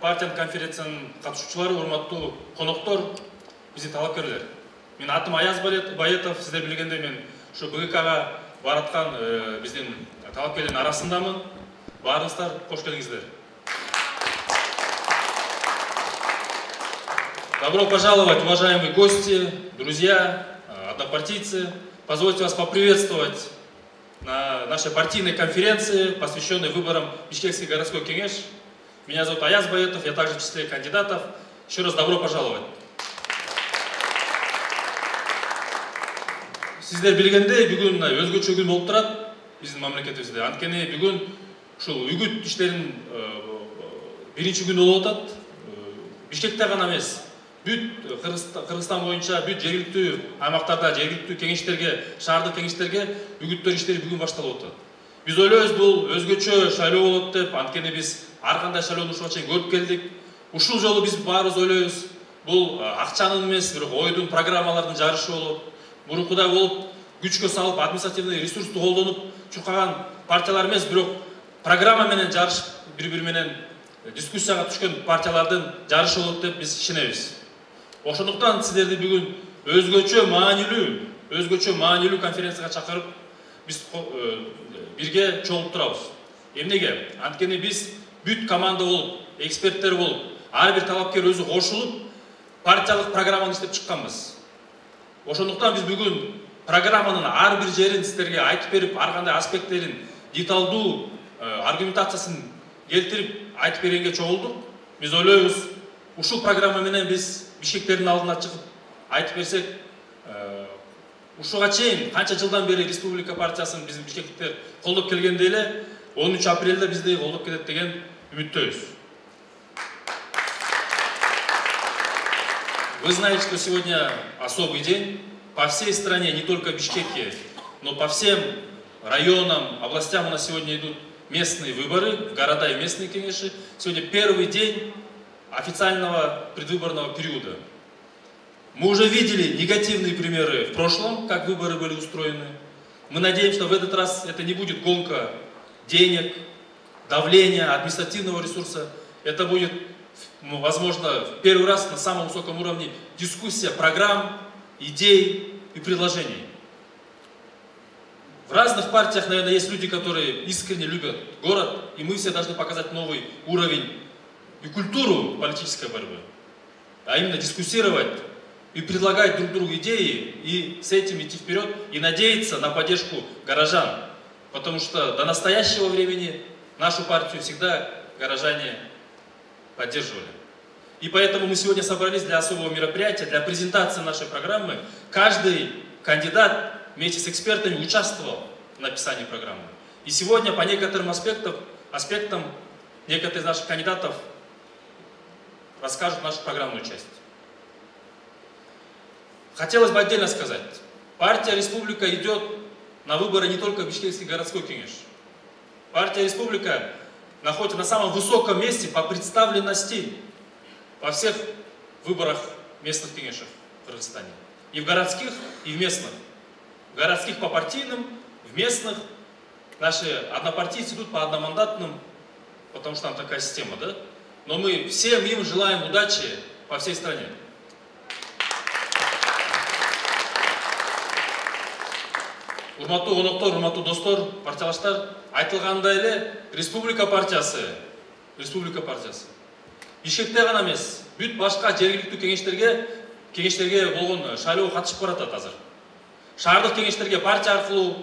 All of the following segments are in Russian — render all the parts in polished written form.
партияның конференцияның қатысушылары, урматтуу коноктор, биздин талапкерлер. Мен атым Аяз Байетов, сіздер білгенде мен шу БГК-га бараткан биздин талапкерлердин арасындамын. Барыңыздар, кош келиңиздер. Добро пожаловать, уважаемые гости, друзья, однопартийцы. Позвольте вас поприветствовать на нашей партийной конференции, посвященной выборам Бишкекский городской кеңеш. Меня зовут Аяз Байетов, я также в числе кандидатов. Еще раз добро пожаловать. Сіздер білгенде, бүгін өзгөчө күн болуп турат биздин мамлекетибизде. Анткени бүгүн ушул үгүт иштеринин биринчи күнү болуп атат. Бишкекте гана эмес, бүт Кыргызстан боюнча бүт жергиликтүү аймактарда, жергиликтүү кеңештерге, шаардык кеңештерге үгүттөр иштери бүгүн башталып атат. Биз ойлойбуз, бул өзгөчө шайлоо болот деп, анткени биз ар кандай шайлоону ушуга чейин көрүп келдик. Ушул жолу биз баарыбыз ойлойбуз, бул акчанын эмес, бирок ойдун, программалардын жарышы болот. Мурункудай болуп, күчкө салып, административный ресурсту колдонуп чуркаган партиялар эмес, бирок программа менен жарышып, бири-бири менен дискуссияга түшкөн партиялардын жарышы болот деп биз ишенебиз. Ошондуктан сиздерди бүгүн өзгөчө маанилүү конференцияга чакырып, биз бирге чогулуп турабыз. Эмнеге? Анткени биз бүт команда болуп, эксперттер болуп, ар бир талапкер өзү кошулуп, партиялык программаны иштеп чыкканбыз. Ошондуктан биз бүгүн программанын ар бир жерин сиздерге айтып берип, ар кандай аспекттерин деталдуу аргументациясын келтирип айтып бергенге чогулдук. Биз ойлойбуз, ушул программа менен биз Бишкектердин алдына чыгып айтып берсек, ушуга чейин канча жылдан бери Республика партиясын биздин бишкектиктер колдоп келгенде эле 13 апрелде бизди колдоп кетет деген үмүттөбүз. Вы знаете, что сегодня особый день. По всей стране, не только в Бишкеке, но по всем районам, областям у нас сегодня идут местные выборы, в города и местные кеңеши. Сегодня первый день официального предвыборного периода. Мы уже видели негативные примеры в прошлом, как выборы были устроены. Мы надеемся, что в этот раз это не будет гонка денег, давления, административного ресурса. Это будет, возможно, в первый раз на самом высоком уровне дискуссия программ, идей и предложений. В разных партиях, наверное, есть люди, которые искренне любят город, и мы все должны показать новый уровень и культуру политической борьбы, а именно дискуссировать и предлагать друг другу идеи, и с этим идти вперед, и надеяться на поддержку горожан. Потому что до настоящего времени нашу партию всегда горожане поддерживали. И поэтому мы сегодня собрались для особого мероприятия, для презентации нашей программы. Каждый кандидат вместе с экспертами участвовал в написании программы. И сегодня по некоторым аспектам некоторые из наших кандидатов расскажут нашу программную часть. Хотелось бы отдельно сказать, партия «Республика» идет на выборы не только в Бишкекский городской кеңеш. Партия «Республика» находится на самом высоком месте по представленности во всех выборах местных кеңешев в Кыргызстане. И в городских, и в местных. В городских по партийным, в местных наши однопартийцы идут по одномандатным, потому что там такая система, да? Но мы всем им желаем удачи по всей стране. Урматтуу коноктор, урматтуу достор, партиялаштар, айтылгандай эле Республика партиясы. Бишкекте гана эмес, бүт башка жергиликтүү кеңештерге болгон шайлоого катышып баратат азыр. Шаардык кеңештерге партия аркылуу,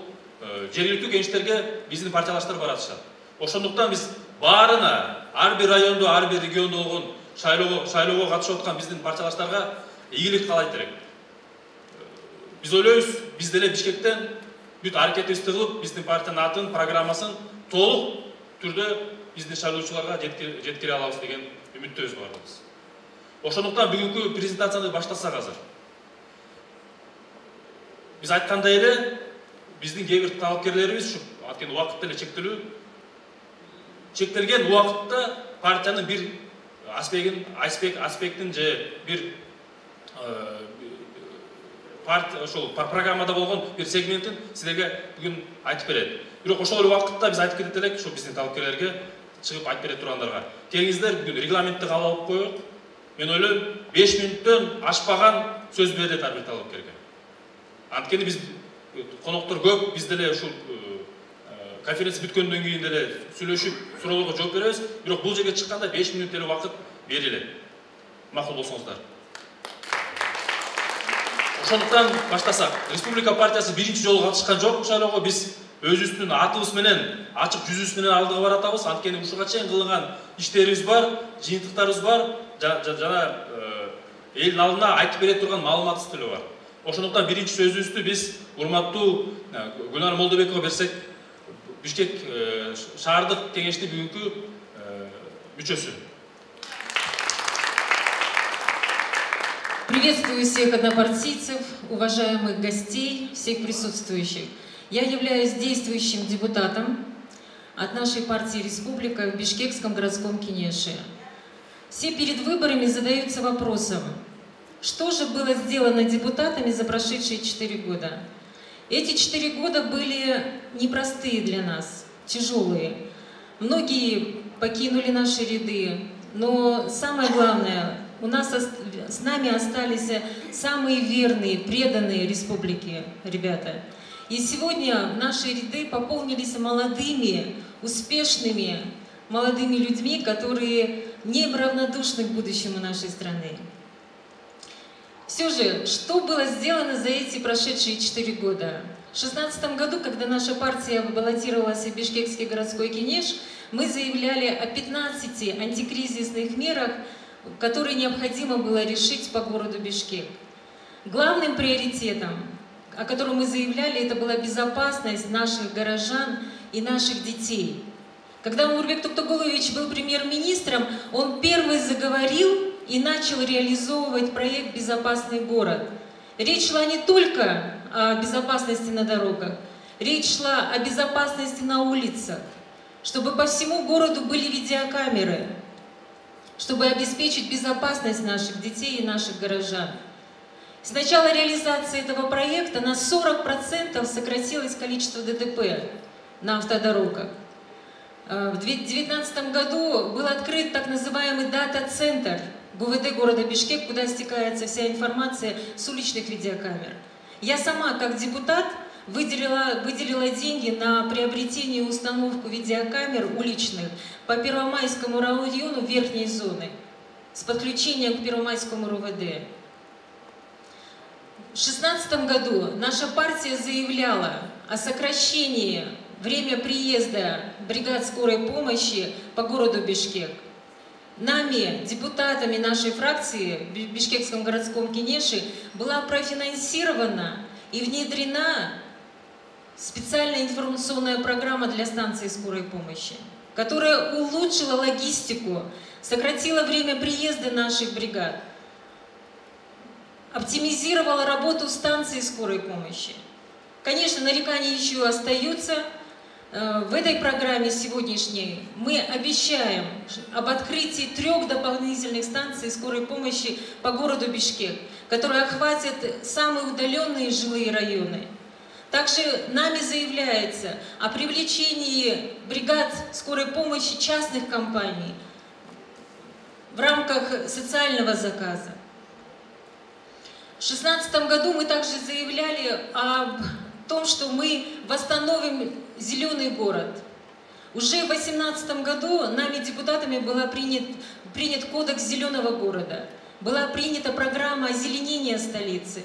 жергиликтүү кеңештерге биздин партиялаштар баратышат. Ошондуктан биз баарына, ар бир райондо, ар бир региондо болгон шайлоого катышып аткан биздин партиялаштарга ийгилик каалайт элек. Биз ойлойбуз, биз деле Бишкектен бүт аракетибизди кылып, биздин партиянын атын, программасын толук түрдө биздин шайлоочуларга жеткире алабыз деген үмүттөбүз баарыбыз. Ошондуктан бүгүнкү презентацияны баштасак азыр. Биз айткандай эле, биздин кээ бир талапкерлерибиз ушу анткени убакыт деле чектелген убакытта партиянын бир аспектин же бир ошол программада болгон бир сегментин силерге бүгүн айтып берет. Бирок ошол эле убакытта биз айтып кетет элек, ушу биздин талапкерлерге чыгып айтып бере тургандарга. Келиңиздер, бүгүн регламентти кабыл алып коелук. Мен ойлойм, 5 мүнөттөн ашпаган сөз берет ар бир талапкерге. Анткени биз коноктор көп, биз деле ушул конференция бүткөндөн кийин деле сүйлөшүп, суроолорго жооп беребиз. Бирок бул жерге чыкканда 5 мүнөт эле убакыт берилет. Макул болсоңуздар. Ошондуктан баштасак. Республика партиясы биринчи жолу катышкан жок шайлоого. Биз өзүбүздүн атыбыз менен, ачык жүзүбүз менен алдыга баратабыз. Анткени ушуга чейин кылган иштерибиз бар, жыйынтыктарыбыз бар, жана элдин алдына айтып бере турган маалыматыбыз деле бар. Ошондуктан биринчи сөзүбүздү биз урматтуу Гүлнар Молдобековго берсек, Бишкек шаардык кеңештин бүгүнкү мүчөсү. Приветствую всех однопартийцев, уважаемых гостей, всех присутствующих. Я являюсь действующим депутатом от нашей партии «Республика» в Бишкекском городском кенеше. Все перед выборами задаются вопросом, что же было сделано депутатами за прошедшие 4 года. Эти 4 года были непростые для нас, тяжелые. Многие покинули наши ряды, но самое главное, с нами остались самые верные, преданные республики, ребята. И сегодня наши ряды пополнились молодыми, успешными, молодыми людьми, которые неравнодушны к будущему нашей страны. Все же, что было сделано за эти прошедшие 4 года? В 2016 году, когда наша партия баллотировалась в Бишкекский городской кенеш, мы заявляли о 15 антикризисных мерах, которые необходимо было решить по городу Бишкек. Главным приоритетом, о котором мы заявляли, это была безопасность наших горожан и наших детей. Когда Умурбек Токтогулович был премьер-министром, он первый заговорил и начал реализовывать проект «Безопасный город». Речь шла не только о безопасности на дорогах, речь шла о безопасности на улицах, чтобы по всему городу были видеокамеры, чтобы обеспечить безопасность наших детей и наших горожан. С начала реализации этого проекта на 40% сократилось количество ДТП на автодорогах. В 2019 году был открыт так называемый дата-центр ГУВД города Бишкек, куда стекается вся информация с уличных видеокамер. Я сама, как депутат, выделила деньги на приобретение и установку видеокамер уличных по Первомайскому району верхней зоны с подключением к Первомайскому РУВД. В 2016 году наша партия заявляла о сокращении время приезда бригад скорой помощи по городу Бишкек. Нами, депутатами нашей фракции в Бишкекском городском кенеше, была профинансирована и внедрена специальная информационная программа для станции скорой помощи, которая улучшила логистику, сократила время приезда наших бригад, оптимизировала работу станции скорой помощи. Конечно, нарекания еще остаются. В этой программе сегодняшней мы обещаем об открытии 3 дополнительных станций скорой помощи по городу Бишкек, которые охватят самые удаленные жилые районы. Также нами заявляется о привлечении бригад скорой помощи частных компаний в рамках социального заказа. В 2016 году мы также заявляли об том, что мы восстановим зеленый город. Уже в 2018 году нами, депутатами, был принят кодекс зеленого города. Была принята программа озеленения столицы.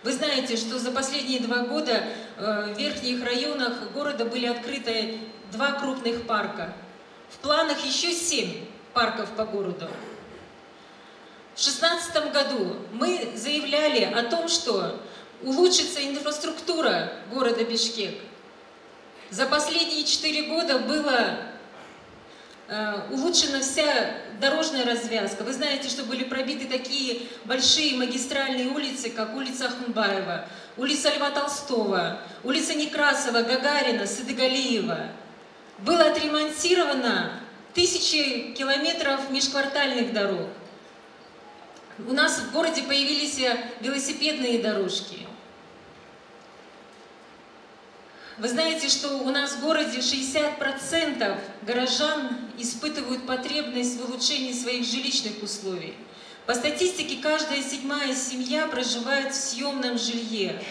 Вы знаете, что за последние 2 года в верхних районах города были открыты 2 крупных парка. В планах еще 7 парков по городу. В 2016 году мы заявляли о том, что улучшится инфраструктура города Бишкек. За последние 4 года была улучшена вся дорожная развязка. Вы знаете, что были пробиты такие большие магистральные улицы, как улица Ахунбаева, улица Льва Толстого, улица Некрасова, Гагарина, Сыдыгалиева. Было отремонтировано 1000 километров межквартальных дорог. У нас в городе появились велосипедные дорожки. Вы знаете, что у нас в городе 60% горожан испытывают потребность в улучшении своих жилищных условий. По статистике, каждая 7-я семья проживает в съемном жилье.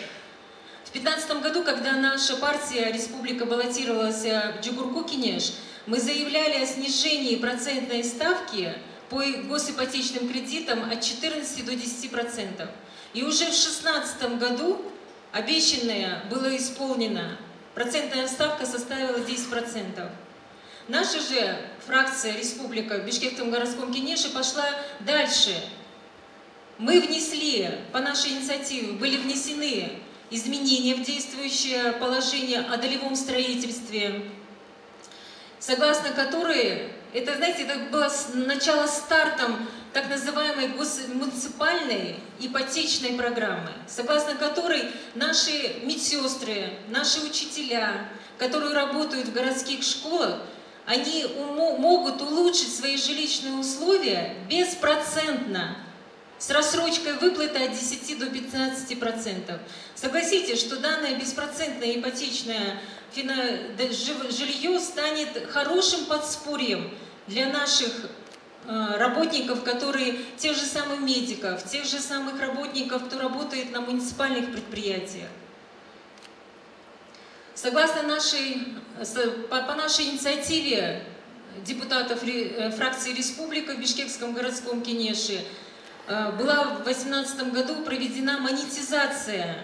В 2015 году, когда наша партия «Республика» баллотировалась в Джугурку-Кенеш, мы заявляли о снижении процентной ставки по госипотечным кредитам от 14 до 10%. И уже в 2016 году обещанное было исполнено. Процентная ставка составила 10%. Наша же фракция «Республика» в Бишкекском городском Кенеше пошла дальше. Мы внесли, по нашей инициативе, были внесены изменения в действующее положение о долевом строительстве, согласно которой, это, знаете, это было начало стартом так называемой муниципальной ипотечной программы, согласно которой наши медсестры, наши учителя, которые работают в городских школах, они могут улучшить свои жилищные условия беспроцентно, с рассрочкой выплаты от 10 до 15%. Согласитесь, что данное беспроцентное ипотечное жилье станет хорошим подспорьем для наших работников, которые, тех же самых медиков, тех же самых работников, кто работает на муниципальных предприятиях. Согласно по нашей инициативе депутатов фракции «Республика» в Бишкекском городском Кенеше была в 2018 году проведена монетизация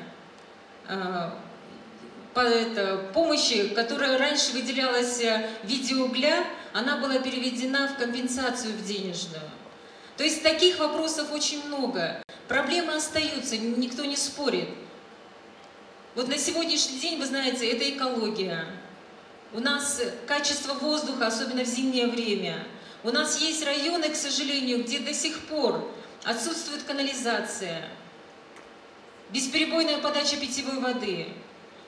помощи, которая раньше выделялась в виде угля, она была переведена в компенсацию в денежную. То есть таких вопросов очень много. Проблемы остаются, никто не спорит. Вот на сегодняшний день, вы знаете, это экология. У нас качество воздуха, особенно в зимнее время. У нас есть районы, к сожалению, где до сих пор отсутствует канализация, бесперебойная подача питьевой воды,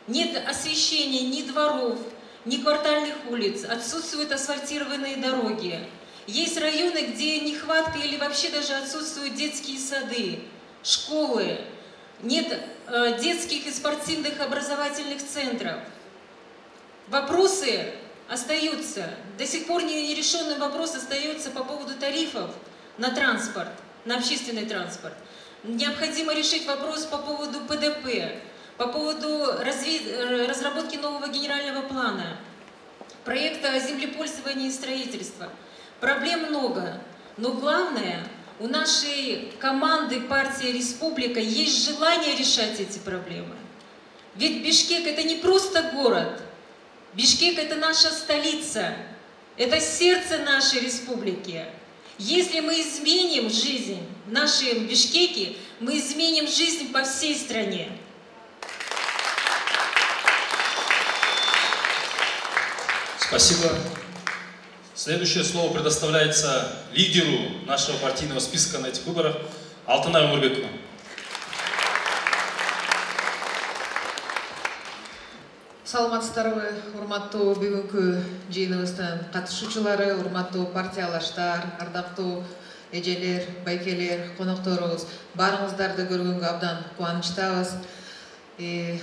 нет освещения ни дворов, ни квартальных улиц, отсутствуют асфальтированные дороги. Есть районы, где нехватка или вообще даже отсутствуют детские сады, школы, нет детских и спортивных образовательных центров. Вопросы остаются, до сих пор нерешенный вопрос остается по поводу тарифов на транспорт, на общественный транспорт. Необходимо решить вопрос по поводу ПДП, по поводу разработки нового генерального плана, проекта землепользования и строительства. Проблем много, но главное, у нашей команды партии «Республика» есть желание решать эти проблемы. Ведь Бишкек – это не просто город. Бишкек – это наша столица, это сердце нашей республики. Если мы изменим жизнь в нашем Бишкеке, мы изменим жизнь по всей стране. Спасибо. Следующее слово предоставляется лидеру нашего партийного списка на этих выборах Алтынай Умурбековна. Саламатсыздарбы, урматтуу бүгүнкү жыйыныбыздын катышуучулары, урматтуу партиялаштар, ардактуу эжелер, байкелер, конокторубуз, баарыңыздарды көргөнгө абдан кубанычтабыз.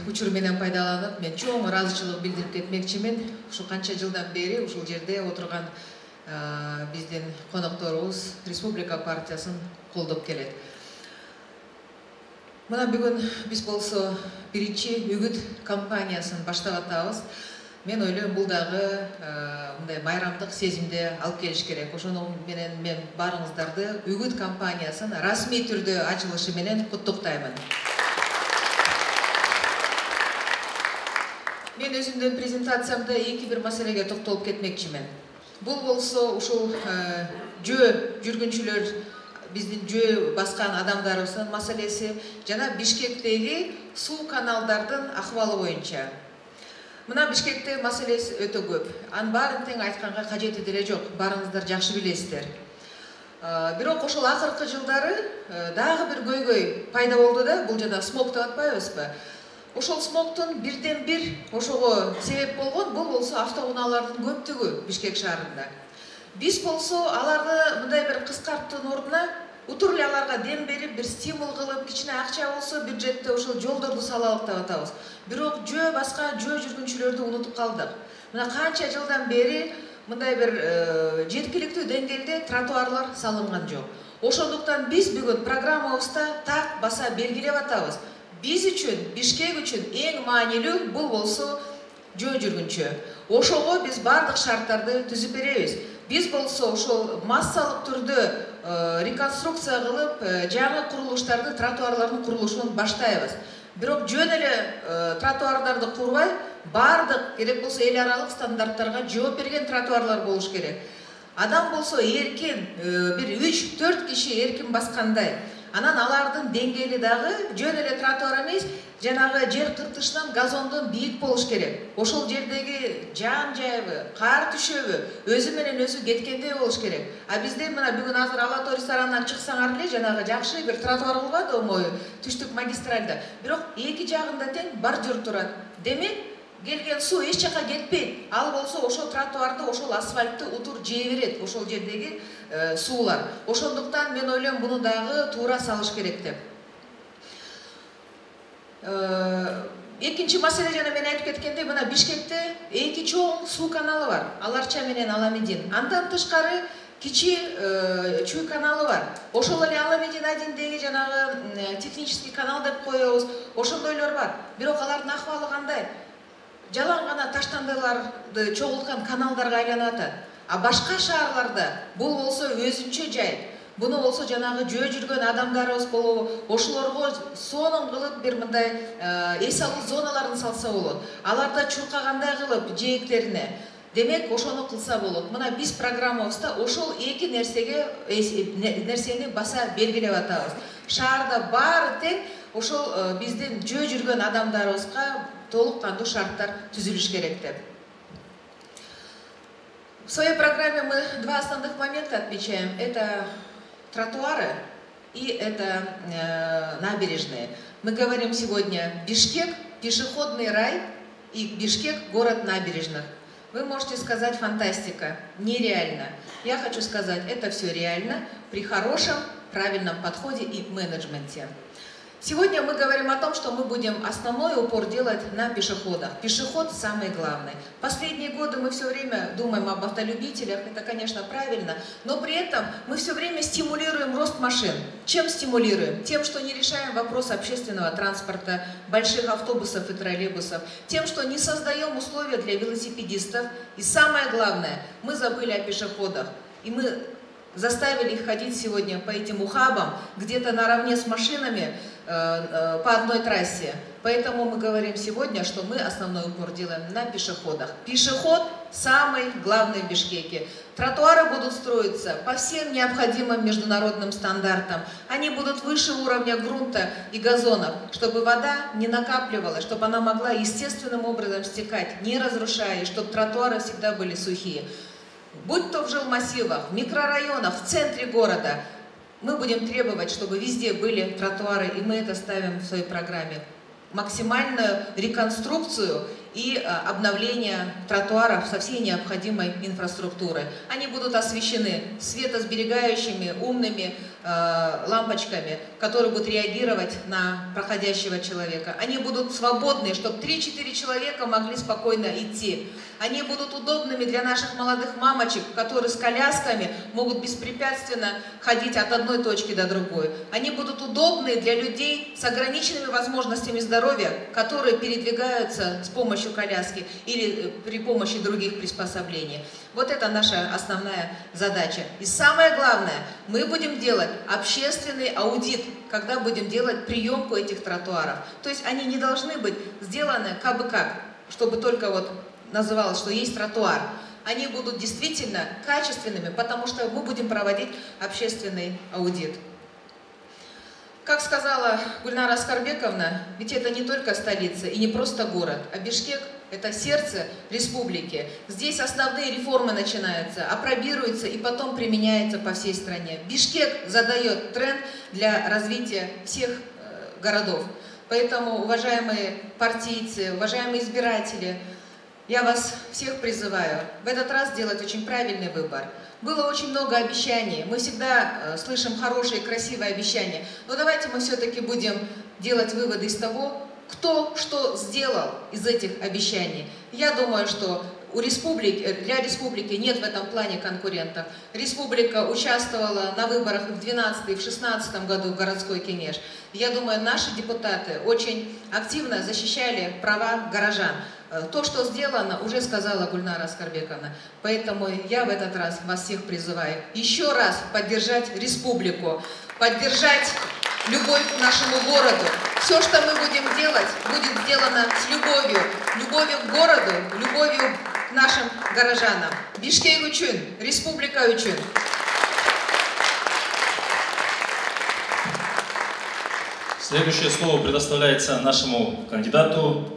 Учур менен пайдаланып, мен чоң ыраазычылык билдирип кетмекчимин. Ушу канча жылдан бери ушул жерде отурган биздин конокторубуз Республика партиясын колдоп келет. Мына бүгүн биз болсо биринчи үгүт кампаниясын баштап атабыз. Мен ойлойм, бул дагы мындай байрамдык сезимди алып келиш керек. Ошону менен мен баарыңыздарды үгүт кампаниясын расмий түрдө ачылышы менен куттуктаймын. Мен өзүмдүн презентациямда эки бир маселеге токтолуп кетмекчимин. Бул болсо ушул жөө жүргүнчүлөр, биздин жөө баскан адамдарыбыздын маселеси жана Бишкектеги суу каналдардын акыбалы боюнча. Мына Бишкекте маселеси өтө көп. Анын баарын тең айтканга кажети деле жок. Баарыңыздар жакшы билесиздер. Бирок ошол акыркы жылдары дагы бир көйгөй пайда болду да, бул жана смог деп атпайбызбы? Ошол смогтун бирден бир ошого себеп болгон бул болсо автоунаалардын көптүгү Бишкек шаарында. Биз болсо аларды мындай бир кыскарттын ордуна утур эле аларга дем берип, бир стимул кылып, кичине акча болсо бюджетте ошол жолдорду салалык деп атабыз. Бирок жөө башка жөө жүргүнчүлөрдү унутуп калдык. Мына канча жылдан бери мындай бир жеткиликтүү деңгээлде тротуарлар салынган жок. Ошондуктан биз бүгүн программабызда так баса белгилеп атабыз. Биз үчүн, Бишкек үчүн эң маанилүү бул болсо жөө жүргүнчү. Ошого биз бардык шарттарды түзүп беребиз. Биз болсо ошол массалык түрдө реконструкция кылып, жаңы курулуштарды, тротуарлардын курулушун баштайбыз. Бирок жөн эле тротуарларды курбай, бардык керек болсо эл аралык стандарттарга жооп берген тротуарлар болуш керек. Адам болсо эркин, бир 3-4 киши эркин баскандай. Анан алардын деңгээли дагы жөн эле тротуар эмес, жанагы жер кыртышынан газондон бийик болуш керек. Ошол жердеги жан жайыбы, кар түшөбү өзү менен өзү кеткендей болуш керек. А бизде мына бүгүн азыр Алатоо ресторанынан чыксаңар эле жанагы жакшы бир тротуар кылбады омой түштүк магистральда. Бирок эки жагында тең бордюр турат. Демек, келген суу эч жака кетпейт. Ал болсо ошол тротуарды, ошол асфальтты утур жей берет, ошол жердеги суулар. Ошондуктан мен ойлойм буну дагы туура салыш керек деп. Экинчи маселе жана мен айтып кеткендей, мына Бишкекте эки чоң суу каналы бар. Аларча менен Аламедин. Андан тышкары кичи Чуй каналы бар. Ошол эле Аламедин 1-деги жанагы технический канал деп коебуз. Ошондойлор бар. Бирок алардын акыбалы кандай? Жалаң гана таштандыларды чогулткан каналдарга айланып атат. А башка шаарларда бул болсо өзүнчө жай. Буну болсо жанагы жөө жүргөн адамдарыбыз болобу, ошолорго сонун кылып бир мындай эс алуу зоналарын салса болот. Аларда чуркагандай кылып жээктерине. Демек, ошону кылса болот. Мына биз программабызда ошол эки нерсени баса белгилеп атабыз. Шаарда баары тең ошол биздин жөө жүргөн адамдарыбызга толук кандуу шарттар түзүлүш керек деп. В своей программе мы два основных момента отмечаем. Это тротуары и это набережные. Мы говорим сегодня Бишкек – пешеходный рай и Бишкек – город набережных. Вы можете сказать фантастика, нереально. Я хочу сказать, это все реально при хорошем, правильном подходе и менеджменте. Сегодня мы говорим о том, что мы будем основной упор делать на пешеходах. Пешеход самый главный. Последние годы мы все время думаем об автолюбителях, это, конечно, правильно, но при этом мы все время стимулируем рост машин. Чем стимулируем? Тем, что не решаем вопрос общественного транспорта, больших автобусов и троллейбусов, тем, что не создаем условия для велосипедистов. И самое главное, мы забыли о пешеходах. И мы заставили их ходить сегодня по этим ухабам, где-то наравне с машинами по одной трассе. Поэтому мы говорим сегодня, что мы основной упор делаем на пешеходах. Пешеход самый главный в Бишкеке. Тротуары будут строиться по всем необходимым международным стандартам. Они будут выше уровня грунта и газонов, чтобы вода не накапливалась, чтобы она могла естественным образом стекать, не разрушая, и чтобы тротуары всегда были сухие. Будь то в жилмассивах, в микрорайонах, в центре города, мы будем требовать, чтобы везде были тротуары, и мы это ставим в своей программе. Максимальную реконструкцию и обновление тротуаров со всей необходимой инфраструктурой. Они будут освещены светосберегающими умными лампочками, которые будут реагировать на проходящего человека. Они будут свободны, чтобы 3-4 человека могли спокойно идти. Они будут удобными для наших молодых мамочек, которые с колясками могут беспрепятственно ходить от одной точки до другой. Они будут удобны для людей с ограниченными возможностями здоровья, которые передвигаются с помощью коляски или при помощи других приспособлений. Вот это наша основная задача. И самое главное, мы будем делать общественный аудит, когда будем делать приемку этих тротуаров. То есть они не должны быть сделаны кабы как, чтобы только вот называлось, что есть тротуар. Они будут действительно качественными, потому что мы будем проводить общественный аудит. Как сказала Гульнара Аскарбековна, ведь это не только столица и не просто город, а Бишкек – это сердце республики. Здесь основные реформы начинаются, апробируются и потом применяются по всей стране. Бишкек задает тренд для развития всех городов. Поэтому, уважаемые партийцы, уважаемые избиратели, я вас всех призываю в этот раз сделать очень правильный выбор. Было очень много обещаний. Мы всегда слышим хорошие, красивые обещания. Но давайте мы все-таки будем делать выводы из того, кто что сделал из этих обещаний. Я думаю, что для республики нет в этом плане конкурентов. Республика участвовала на выборах и в 2012 и в 2016 году в городской Кенеш. Я думаю, наши депутаты очень активно защищали права горожан. То, что сделано, уже сказала Гульнара Аскарбековна. Поэтому я в этот раз вас всех призываю еще раз поддержать республику, поддержать любовь к нашему городу. Все, что мы будем делать, будет сделано с любовью. Любовью к городу, любовью к нашим горожанам. Бишкек үчүн, республика үчүн. Следующее слово предоставляется нашему кандидату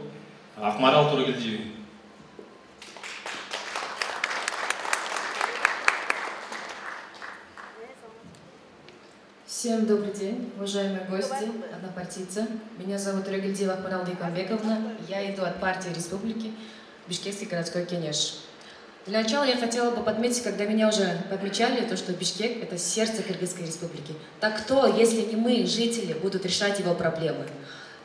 Акмарал Тургелдиеву. Всем добрый день, уважаемые гости, однопартийцы. Меня зовут Тургелдиева Акмарал Дыйкамбековна. Я иду от партии Республики Бишкекский городской Кенеш. Для начала я хотела бы подметить, когда меня уже подмечали, то, что Бишкек – это сердце Кыргызской республики. Так кто, если не мы, жители, будут решать его проблемы?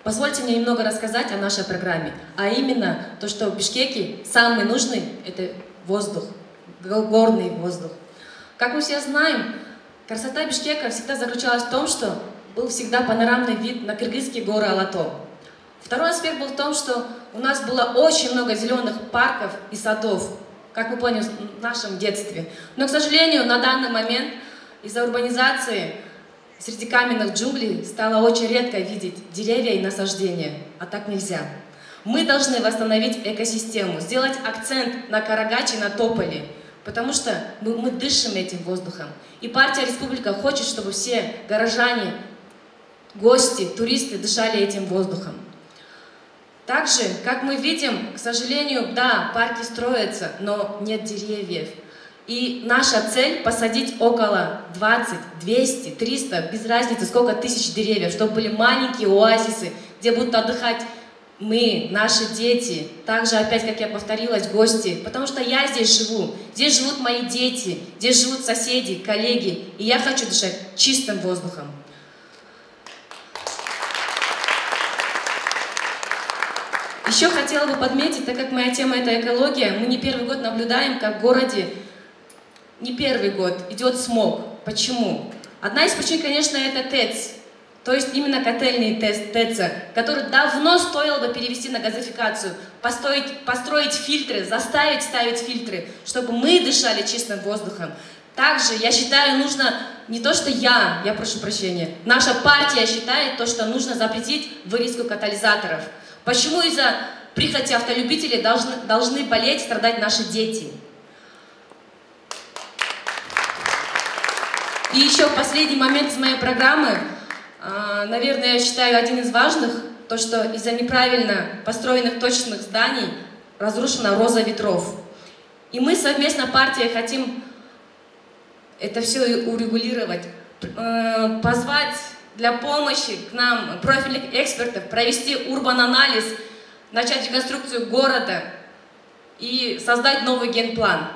Позвольте мне немного рассказать о нашей программе. А именно, то, что в Бишкеке самый нужный – это воздух, горный воздух. Как мы все знаем, красота Бишкека всегда заключалась в том, что был всегда панорамный вид на кыргызские горы Алато. Второй аспект был в том, что у нас было очень много зеленых парков и садов, как мы поняли в нашем детстве. Но, к сожалению, на данный момент из-за урбанизации среди каменных джунглей стало очень редко видеть деревья и насаждения, а так нельзя. Мы должны восстановить экосистему, сделать акцент на Карагаче и на Тополе, потому что мы дышим этим воздухом. И партия Республика хочет, чтобы все горожане, гости, туристы дышали этим воздухом. Также, как мы видим, к сожалению, да, парки строятся, но нет деревьев. И наша цель – посадить около 20, 200, 300, без разницы, сколько тысяч деревьев, чтобы были маленькие оазисы, где будут отдыхать мы, наши дети, также, опять, как я повторилась, гости, потому что я здесь живу, здесь живут мои дети, здесь живут соседи, коллеги, и я хочу дышать чистым воздухом. Еще хотела бы подметить, так как моя тема – это экология, мы не первый год наблюдаем, как в городе, не первый год, идет смог. Почему? Одна из причин, конечно, это ТЭЦ, то есть именно котельные ТЭЦ, которые давно стоило бы перевести на газификацию, построить фильтры, заставить ставить фильтры, чтобы мы дышали чистым воздухом. Также, я считаю, нужно не то, что я прошу прощения, наша партия считает то, что нужно запретить вырезку катализаторов. Почему из-за прихоти автолюбителей должны болеть, страдать наши дети? И еще последний момент из моей программы, наверное, я считаю, один из важных, то, что из-за неправильно построенных точечных зданий разрушена роза ветров. И мы совместно партия хотим это все урегулировать, позвать для помощи к нам профильных экспертов, провести урбан-анализ, начать реконструкцию города и создать новый генплан.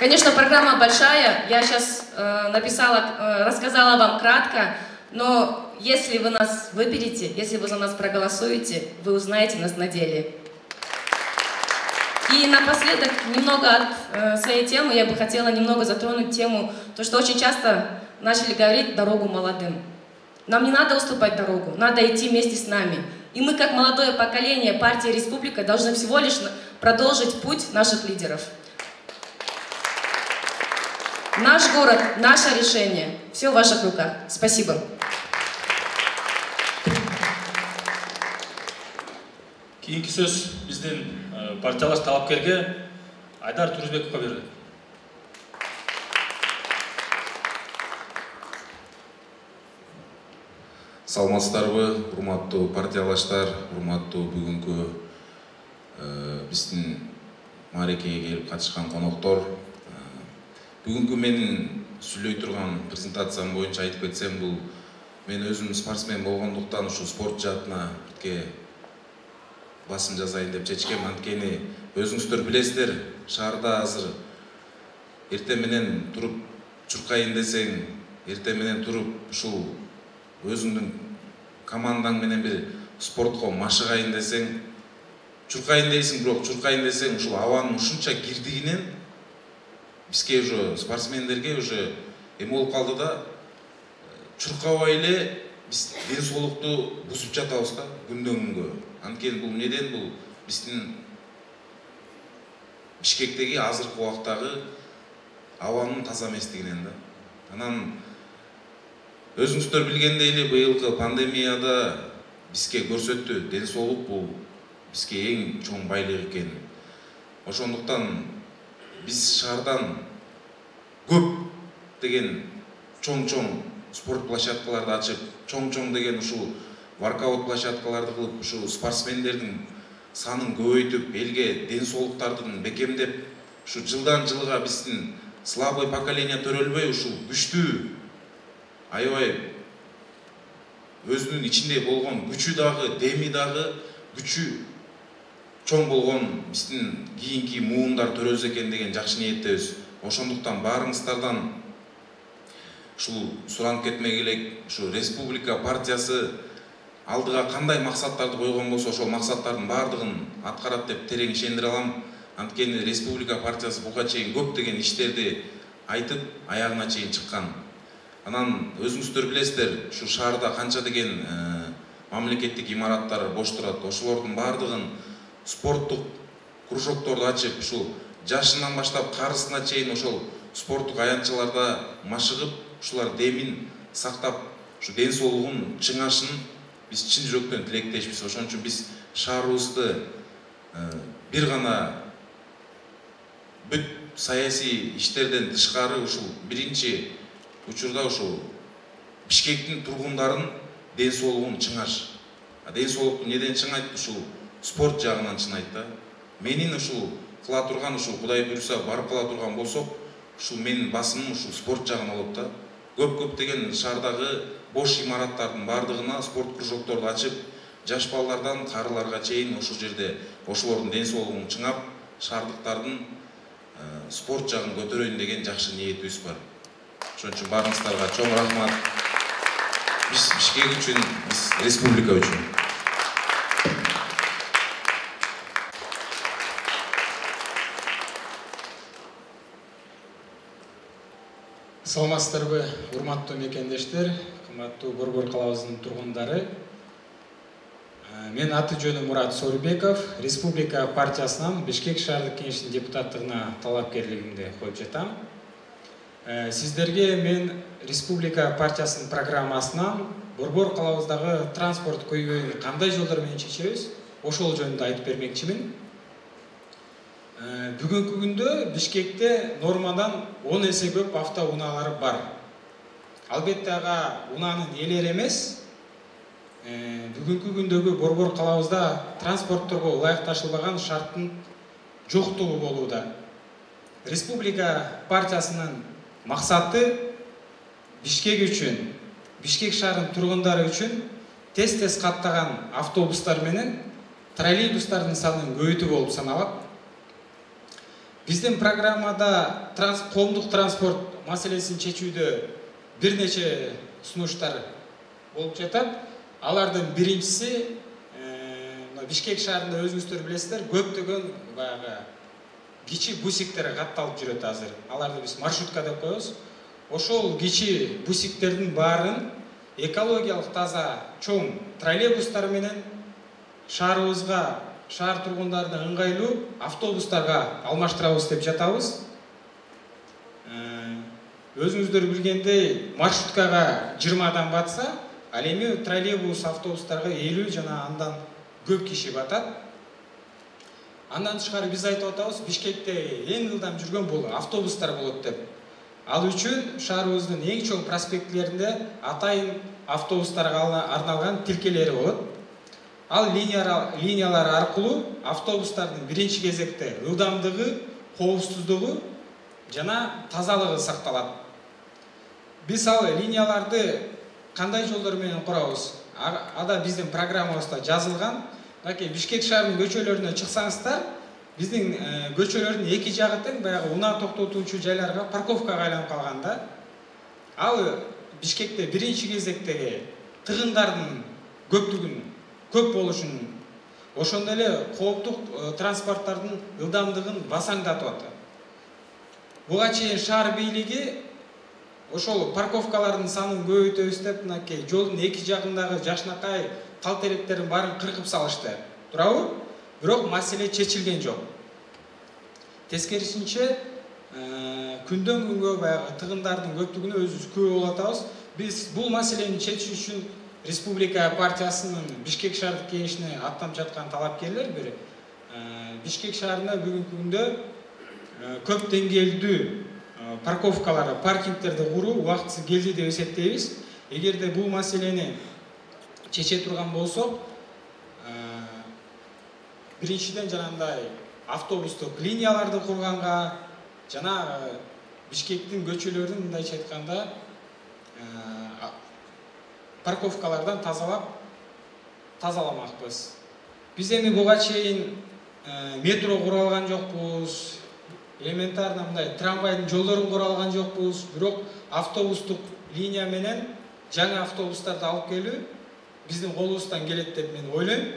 Конечно, программа большая, я сейчас рассказала вам кратко, но если вы нас выберете, если вы за нас проголосуете, вы узнаете нас на деле. И напоследок, немного от своей темы, я бы хотела немного затронуть тему, то, что очень часто начали говорить «дорогу молодым». Нам не надо уступать дорогу, надо идти вместе с нами. И мы, как молодое поколение, партия Республика, должны всего лишь продолжить путь наших лидеров. Наш город, наше решение. Все в ваших руках. Спасибо. Кейинки сөз биздин партиялаш талапкерге Айдар Турузбековго берилет. Саламатсыздарбы, урматтуу партиялаштар, урматтуу бүгүнкү биздин маарекеге келип катышкан коноктор. Бүгүнкү менин сүйлөй турган презентациям боюнча айтып кетсем, бул мен өзүм спортсмен болгондуктан ушу спорт жаатына бирге басым жазайын деп чечкем. Анткени өзүңүздөр билесиздер, шаарда азыр эртең менен туруп чуркайын десең, эртең менен туруп ушул өзүңдүн командаң менен бир спортко машыгайын десең, чуркайын дейсиң, бирок чуркайын десең ушул абанын ушунча кирдигинен бизге уже спортсмендерге уже эме болуп калды да, чуркабай эле биз ден соолукту бузуп жатабыз да күндөн күнгө. Анткени бул неден, бул биздин Бишкектеги азыркы убактагы абанын таза эместигинен да. Анан өзүңүздөр билгендей эле быйылкы пандемияда бизге көрсөттү, ден соолук бул бизге эң чоң байлык экенин. Ошондуктан биз шаардан көп деген чоң спорт площадкаларды ачып, чоң деген ушул воркаут площадкаларды кылып, ушул спортсмендердин санын көбөйтүп, элге ден соолуктардын бекемдеп, ушу жылдан жылга биздин слабый поколение төрөлбөй, ушул күчтүү, аябай өзүнүн ичинде болгон күчү дагы, деми дагы күчү чоң болгон биздин кийинки муундар төрөлсө экен деген жакшы ниеттебиз. Ошондуктан баарыңыздардан ушул суранып кетмек элек, ушу республика партиясы алдыга кандай максаттарды койгон болсо, ошол максаттардын баардыгын аткарат деп терең ишендире алам. Анткени республика партиясы буга чейин көп деген иштерди айтып, аягына чейин чыккан. Анан өзүңүздөр билесиздер, ушу шаарда канча деген мамлекеттик имараттар бош турат. Ошолордун баардыгын спорттук кружокторду ачып, ушул жашынан баштап карысына чейин ошол спорттук аянтчаларда машыгып, ушулар демин сактап, ушу ден соолугун чыңашын биз чын жүрөктөн тилектешпиз. Ошон үчүн биз шаарыбызды бир гана бүт саясий иштерден тышкары ушул биринчи учурда ушул Бишкектин тургундарын ден соолугун чыңаш. Ден соолукту неден чыңайт? Ушул спорт жагынан чыңайт да. Менин ушул кыла турган, ушул Кудай буйруса барып кала турган болсок, ушул менин басымым ушул спорт жагына болот да. Көп деген шаардагы бош имараттардын баардыгына спорт кружокторду ачып, жаш балдардан карыларга чейин ошол жерде ошолордун ден соолугун чыңап, шаардыктардын спорт жагын көтөрөйүн деген жакшы ниетибиз бар. Ошон үчүн баарыңыздарга чоң рахмат. Биз Бишкек үчүн, биз республика үчүн. Саламатсыздарбы, урматтуу мекендештер, кымбаттуу Борбор калабызынын тургундары. Мен аты жөнүм Мурат Сорбеков, Республика партиясынан Бишкек шаардык кеңешинин депутаттыгына талапкерлигимди коюп жатам. Сиздерге мен Республика партиясынын программасынан Борбор калабыздагы транспорт көйгөйүн кандай жолдор менен чечебиз, ошол жөнүндө айтып бермекчимин. Бүгүнкү күндө Бишкекте нормадан 10 эсе көп автоунаалары бар. Албетте ага унаанын ээлери эмес. Бүгүнкү күндөгү Борбор калабызда транспортторго ылайыкташылбаган шарттын жоктугу болууда. Республика партиясынын максаты Бишкек үчүн, Бишкек шаарынын тургундары үчүн тез каттаган автобустар менен троллейбустардын санын көбөйтүү болуп саналат. Биздин программада коомдук транспорт маселесин чечүүдө бир нече сунуштар болуп жатат. Алардын биринчиси Бишкек шаарында өзүңүздөр билесиздер, көптөгөн баягы кичи бусиктер катталып жүрөт азыр. Аларды биз маршрутка деп коебуз. Ошол кичи бусиктердин баарын экологиялык таза чоң троллейбустар менен шаарыбызга, шаар тургундарына ыңгайлуу автобустарга алмаштырабыз деп жатабыз. Өзүңүздөр билгендей, маршруткага 20 адам батса, ал эми троллейбус автобустарга 50 жана андан көп киши батат. Андан тышкары биз айтып атабыз, Бишкекте эң ылдам жүргөн бул автобустар болот деп. Ал үчүн шаарыбыздын эң чоң проспектлеринде атайын автобустарга арналган тилкелери болот. Ал линиялар аркылуу автобустардын биринчи кезекте ылдамдыгы, коопсуздугу жана тазалыгы сакталат. Биз ал линияларды кандай жолдор менен курабыз? Ада биздин программабызда жазылган. мынакей Бишкек шаарынын көчөлөрүнө чыксаңыздар, биздин көчөлөрдүн эки жагы тең баягы унаа токтотуучу жайларга парковкага айланып калган да. Ал Бишкекте биринчи кезектеги тыгындардын көптүгүн көп болушун, ошондой эле кооптук транспорттардын ылдамдыгын басаңдатып атат. Буга чейин шаар бийлиги ошол парковкалардын санын көбөйтөбүз деп мынакей жолдун эки жагындагы жакшынакай кал теректердин баарын кыркып салышты. Туурабы? Бирок маселе чечилген жок. Тескерисинче, күндөн күнгө баягы тыгындардын көптүгүнө өзүбүз күбө болуп атабыз. Биз бул маселени чечиш үчүн Республика партиясынын Бишкек шаардык кеңешине аттанып жаткан талапкерлер бир Бишкек шаарына бүгүнкү күндө көп деңгээлдүү парковкалар, паркингтерди куруу убактысы келди деп эсептейбиз. Эгерде бул маселени чече турган болсок, биринчиден жанагындай автобустук линияларды курганга жана Бишкектин көчөлөрүн мындайча айтканда парковкалардан тазаламакпыз. Биз эми буга чейин метро кура алган жокпуз, элементарно мындай трамвайдын жолдорун кура алган жокпуз, бирок автобустук линия менен жаңы автобустарды алып келүү биздин колубуздан келет деп мен ойлойм.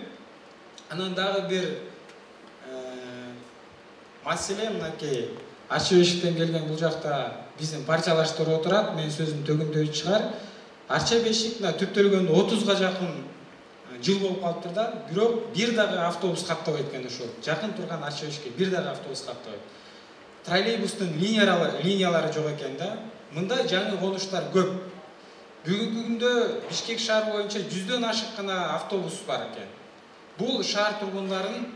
Анан дагы бир маселе мынакей Ачы Бешиктен келген бул жакта биздин партиялаштар отурат, мен сөзүм төгүндөй чыгар. Арча Бешик түптөлгөн 30га жакын жыл болуп калыптыр да, бирок бир дагы автобус каттабайт экен ошол. Жакын турган Арча Бешикке бир дагы автобус каттабайт. Троллейбустун линиялары жок экен да. Мында жаңы конуштар көп. Бүгүнкү күндө Бишкек шаары боюнча 100дөн ашык гана автобус бар экен. Бул шаар тургундарын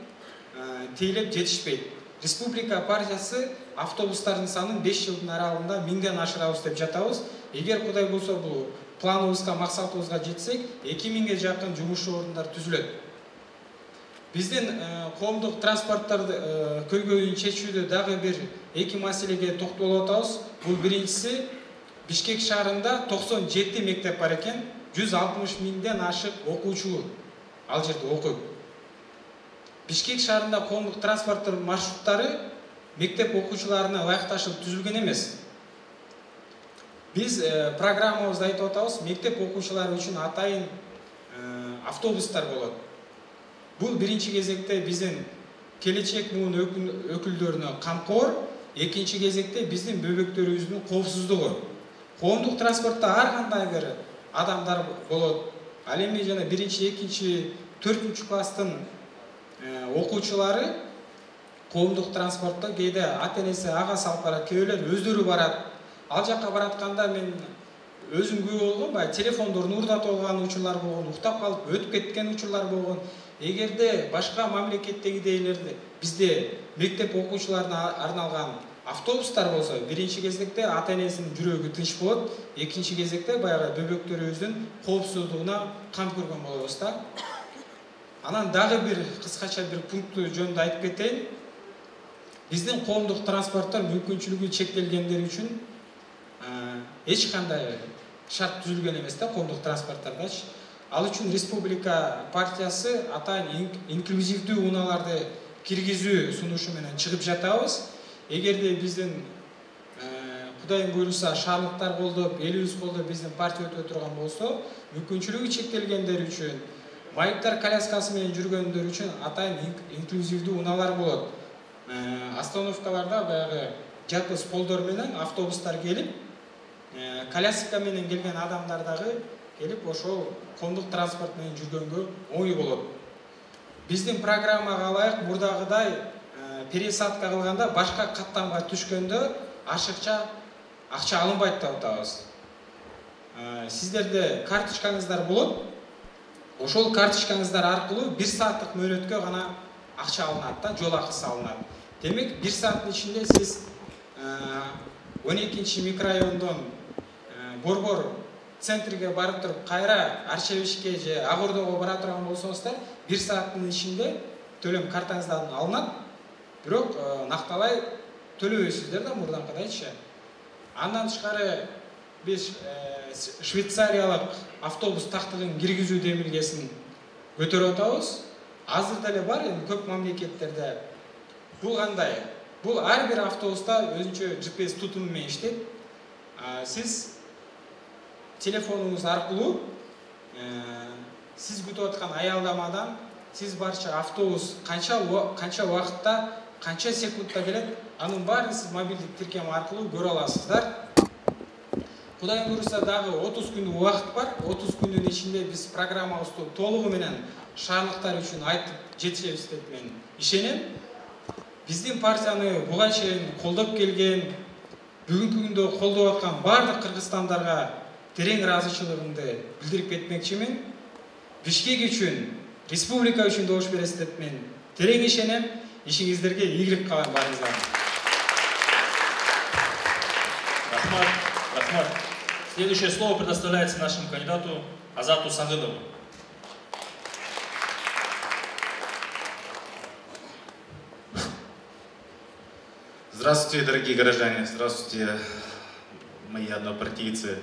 тейлеп жетишпейт. Республика партиясы автобустардын санын 5 жылдын аралыгында 1000ден ашырабыз деп жатабыз. Эгер Кудай болсо бул планыбызга, максатыбызга жетсек, 2000ге жакын жумуш орундар түзүлөт. Биздин коомдук транспорттарды көйгөйүн чечүүдө дагы бир эки маселеге токтолуп атабыз. Бул биринчиси, Бишкек шаарында 97 мектеп бар экен, 160 миңден ашык окуучу ал жерде окуйт. Бишкек шаарында коомдук транспорттор маршруттары мектеп окуучуларына ылайыкташып түзүлгөн эмес. Биз программабызда айтып атабыз, мектеп окуучулары үчүн атайын автобустар болот. Бул биринчи кезекте биздин келечек муун өкүлдөрүнө камкор, экинчи кезекте биздин бөбөктөрүбүздүн коопсуздугу. Коомдук транспортто ар кандай бир адамдар болот. Ал эми жана биринчи, экинчи, 4-чү класстын окуучулары коомдук транспортто кээде ата-энеси ага салып барат, кээбилер өздөрү барат. Ал жакка баратканда мен өзүм күбө болгом, бай телефондорун уурдатып алган учурлар болгон, уктап калып өтүп кеткен учурлар болгон. Эгерде башка мамлекеттегидейлерди бизде мектеп окуучуларына арналган автобустар болсо, биринчи кезекте ата-энесинин жүрөгү тынч болот, экинчи кезекте баягы бөбөктөрүбүздүн коопсуздугуна кам көргөн болобуз да. Анан дагы бир кыскача бир пунктту жөнүндө айтып кетейин. Биздин коомдук транспорттор мүмкүнчүлүгү чектелгендер үчүн эч кандай шарт түзүлгөн эмес да коомдук транспорттардачы. Ал үчүн Республика партиясы атайын инклюзивдүү унааларды киргизүү сунушу менен чыгып жатабыз. Эгерде биздин Кудайым буйруса шаарлыктар колдоп, элибиз колдоп биздин партия өтө турган болсо, мүмкүнчүлүгү чектелгендер үчүн, майыптар коляскасы менен жүргөндөр үчүн атайын инклюзивдүү унаалар болот. Остановкаларда баягы жапыз полдор менен автобустар келип, коляска менен келген адамдар дагы келип ошол коомдук транспорт менен жүргөнгө оңой болот. Биздин программага ылайык мурдагыдай пересадка кылганда башка каттамга түшкөндө ашыкча акча алынбайт деп атабыз. Сиздерде карточкаңыздар болот. Ошол карточкаңыздар аркылуу 1 сааттык мөөнөткө гана акча алынат да, жол акысы алынат. Демек 1 сааттын ичинде сиз 12-чи микрорайондон Борбор центриге барып туруп, кайра Арча Бешикке же Ак Ордого бара турган болсоңуздар, 1 сааттын ичинде төлөм картаңыздан алынат. Бирок накталай төлөбөйсүздөр да мурданкыдайчы. Андан тышкары биз швейцариялык автобус тактыгын киргизүү демилгесин көтөрүп атабыз. азыр деле бар эми көп мамлекеттерде. Бул кандай? Бул ар бир автобуста өзүнчө GPS тутуму менен иштейт. Сиз телефонуңуз аркылуу сиз күтүп аткан аялдамадан сиз барча автобус канча убакытта, канча секундта келет, анын баарын сиз мобилдик тиркем аркылуу көрө аласыздар. Кудай буйруса дагы 30 күндүк убакыт бар. 30 күндүн ичинде биз программабызды толугу менен шаардыктар үчүн айтып жетишебиз деп мен ишенем. Биздин партияны буга чейин колдоп келген, бүгүнкү күндө колдоп аткан бардык кыргызстандарга терең ыраазычылыгымды билдирип кетмекчимин. Бишкек үчүн, республика үчүн добуш бересиз деп мен терең ишенем. Ишиңиздерге ийгилик каалайм баарыңыздарга. Рахмат. Следующее слово предоставляется нашему кандидату Азату Сагыдову. Здравствуйте, дорогие горожане, здравствуйте, мои однопартийцы.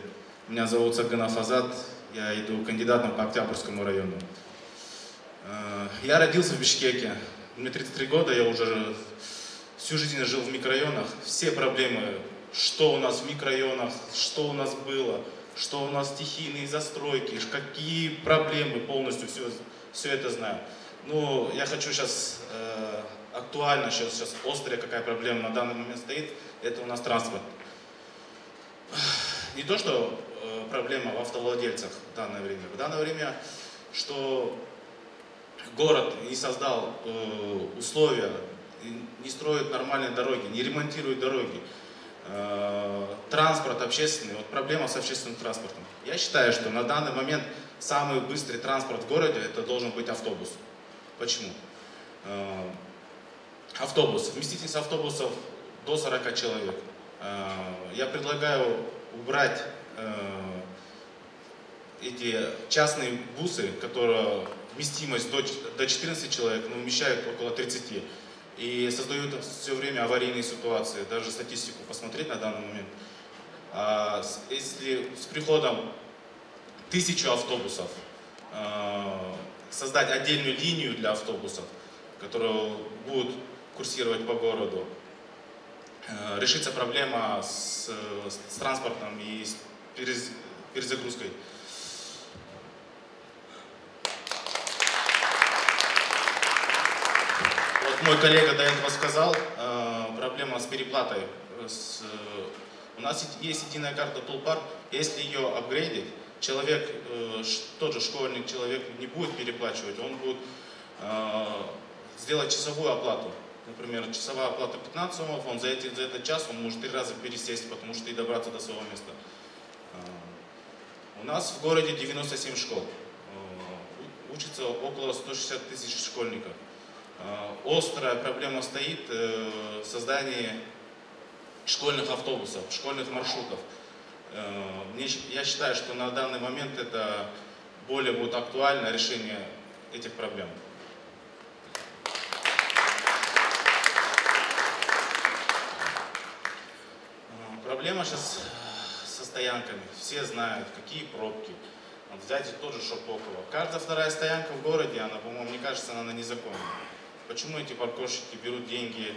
Меня зовут Сагынов Азат, я иду кандидатом по Октябрьскому району. Я родился в Бишкеке, мне 33 года, я уже всю жизнь жил в микрорайонах. Все проблемы, что у нас в микрорайонах, что у нас было, что у нас стихийные застройки, какие проблемы, полностью все это знаю. Но я хочу сейчас актуально, сейчас острая какая проблема на данный момент стоит, это у нас транспорт. Не то, что проблема в автовладельцах в данное время. В данное время, что город не создал условия, не строит нормальные дороги, не ремонтирует дороги. Транспорт общественный, вот проблема с общественным транспортом. Я считаю, что на данный момент самый быстрый транспорт в городе это должен быть автобус. Почему? Автобус, вместительность автобусов до 40 человек. Я предлагаю убрать эти частные бусы, которые вместимость до 14 человек, но вмещают около 30. И создают все время аварийные ситуации. Даже статистику посмотреть на данный момент. Если с приходом 1000 автобусов создать отдельную линию для автобусов, которые будут курсировать по городу, решится проблема с транспортом и с перезагрузкой. Вот мой коллега до этого сказал, проблема с переплатой. У нас есть единая карта Тулпар, если ее апгрейдить, человек, тот же школьник, человек не будет переплачивать, он будет сделать часовую оплату. Например, часовая оплата 15 сомов, он за этот час он может 3 раза пересесть, потому что и добраться до своего места. У нас в городе 97 школ, учится около 160 тысяч школьников. Острая проблема стоит в создании школьных автобусов, школьных маршрутов. Я считаю, что на данный момент это более будет актуально решение этих проблем. Проблема сейчас со стоянками. Все знают, какие пробки. Вот взять тот же Шопокова. Каждая вторая стоянка в городе, она, по-моему, мне кажется, она незаконная. Почему эти парковщики берут деньги,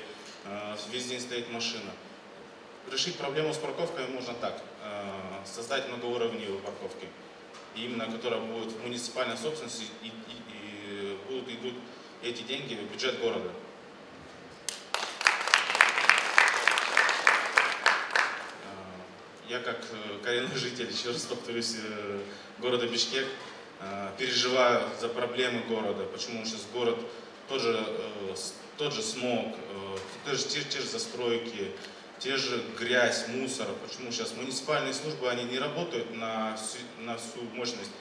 весь день стоит машина? Решить проблему с парковкой можно так. Создать многоуровневые парковки. Именно, которая будет в муниципальной собственности и идут эти деньги в бюджет города. Я как коренной житель, еще раз повторюсь, города Бишкек, переживаю за проблемы города. Почему сейчас город, тот же смог, те же застройки, те же грязь, мусор. Почему сейчас муниципальные службы, они не работают на всю мощность.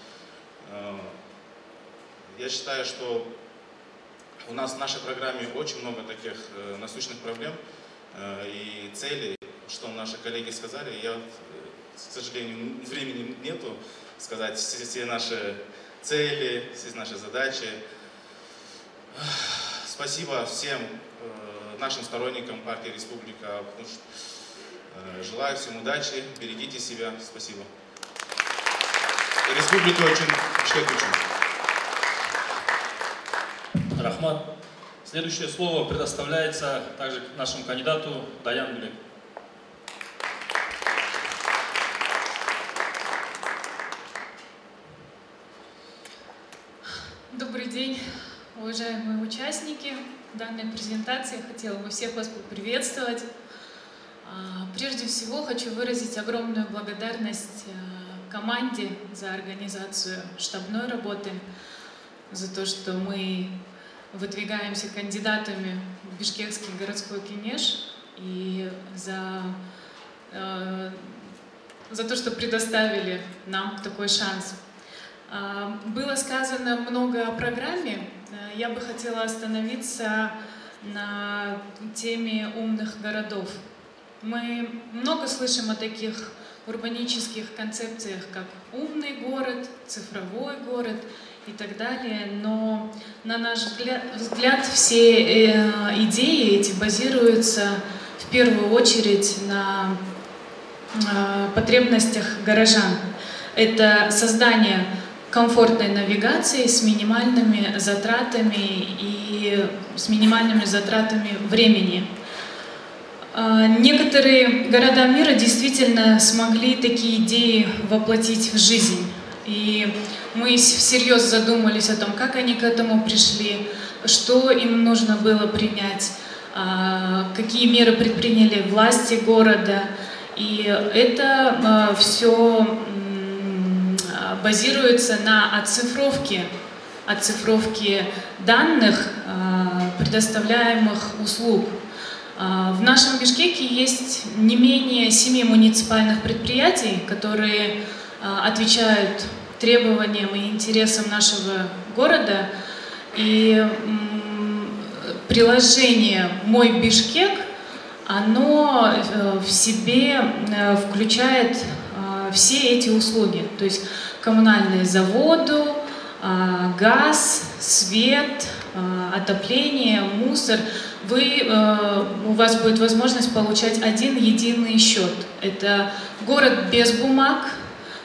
Я считаю, что у нас в нашей программе очень много таких насущных проблем и целей, что наши коллеги сказали. Я, к сожалению, времени нету сказать все наши цели, все наши задачи. Спасибо всем нашим сторонникам партии Республика. Желаю всем удачи, берегите себя. Спасибо. Республика очень, Бишкек очень. Рахмат. Следующее слово предоставляется также нашему кандидату Даян Гулек. Добрый день, уважаемые участники данной презентации. Я хотела бы всех вас поприветствовать. Прежде всего хочу выразить огромную благодарность команде за организацию штабной работы, за то, что мы выдвигаемся кандидатами в Бишкекский городской кенеш, и за то, что предоставили нам такой шанс. Было сказано много о программе. Я бы хотела остановиться на теме умных городов. Мы много слышим о таких урбанических концепциях, как умный город, цифровой город и так далее, но на наш взгляд все идеи эти базируются в первую очередь на потребностях горожан. Это создание комфортной навигации с минимальными затратами времени. Некоторые города мира действительно смогли такие идеи воплотить в жизнь. И мы всерьез задумались о том, как они к этому пришли, что им нужно было принять, какие меры предприняли власти города. И это все базируется на оцифровке данных, предоставляемых услуг. В нашем Бишкеке есть не менее 7 муниципальных предприятий, которые отвечают требованиям и интересам нашего города. И приложение «Мой Бишкек», оно в себе включает все эти услуги, то есть коммунальные за воду, газ, свет, отопление, мусор. У вас будет возможность получать один единый счет. Это город без бумаг,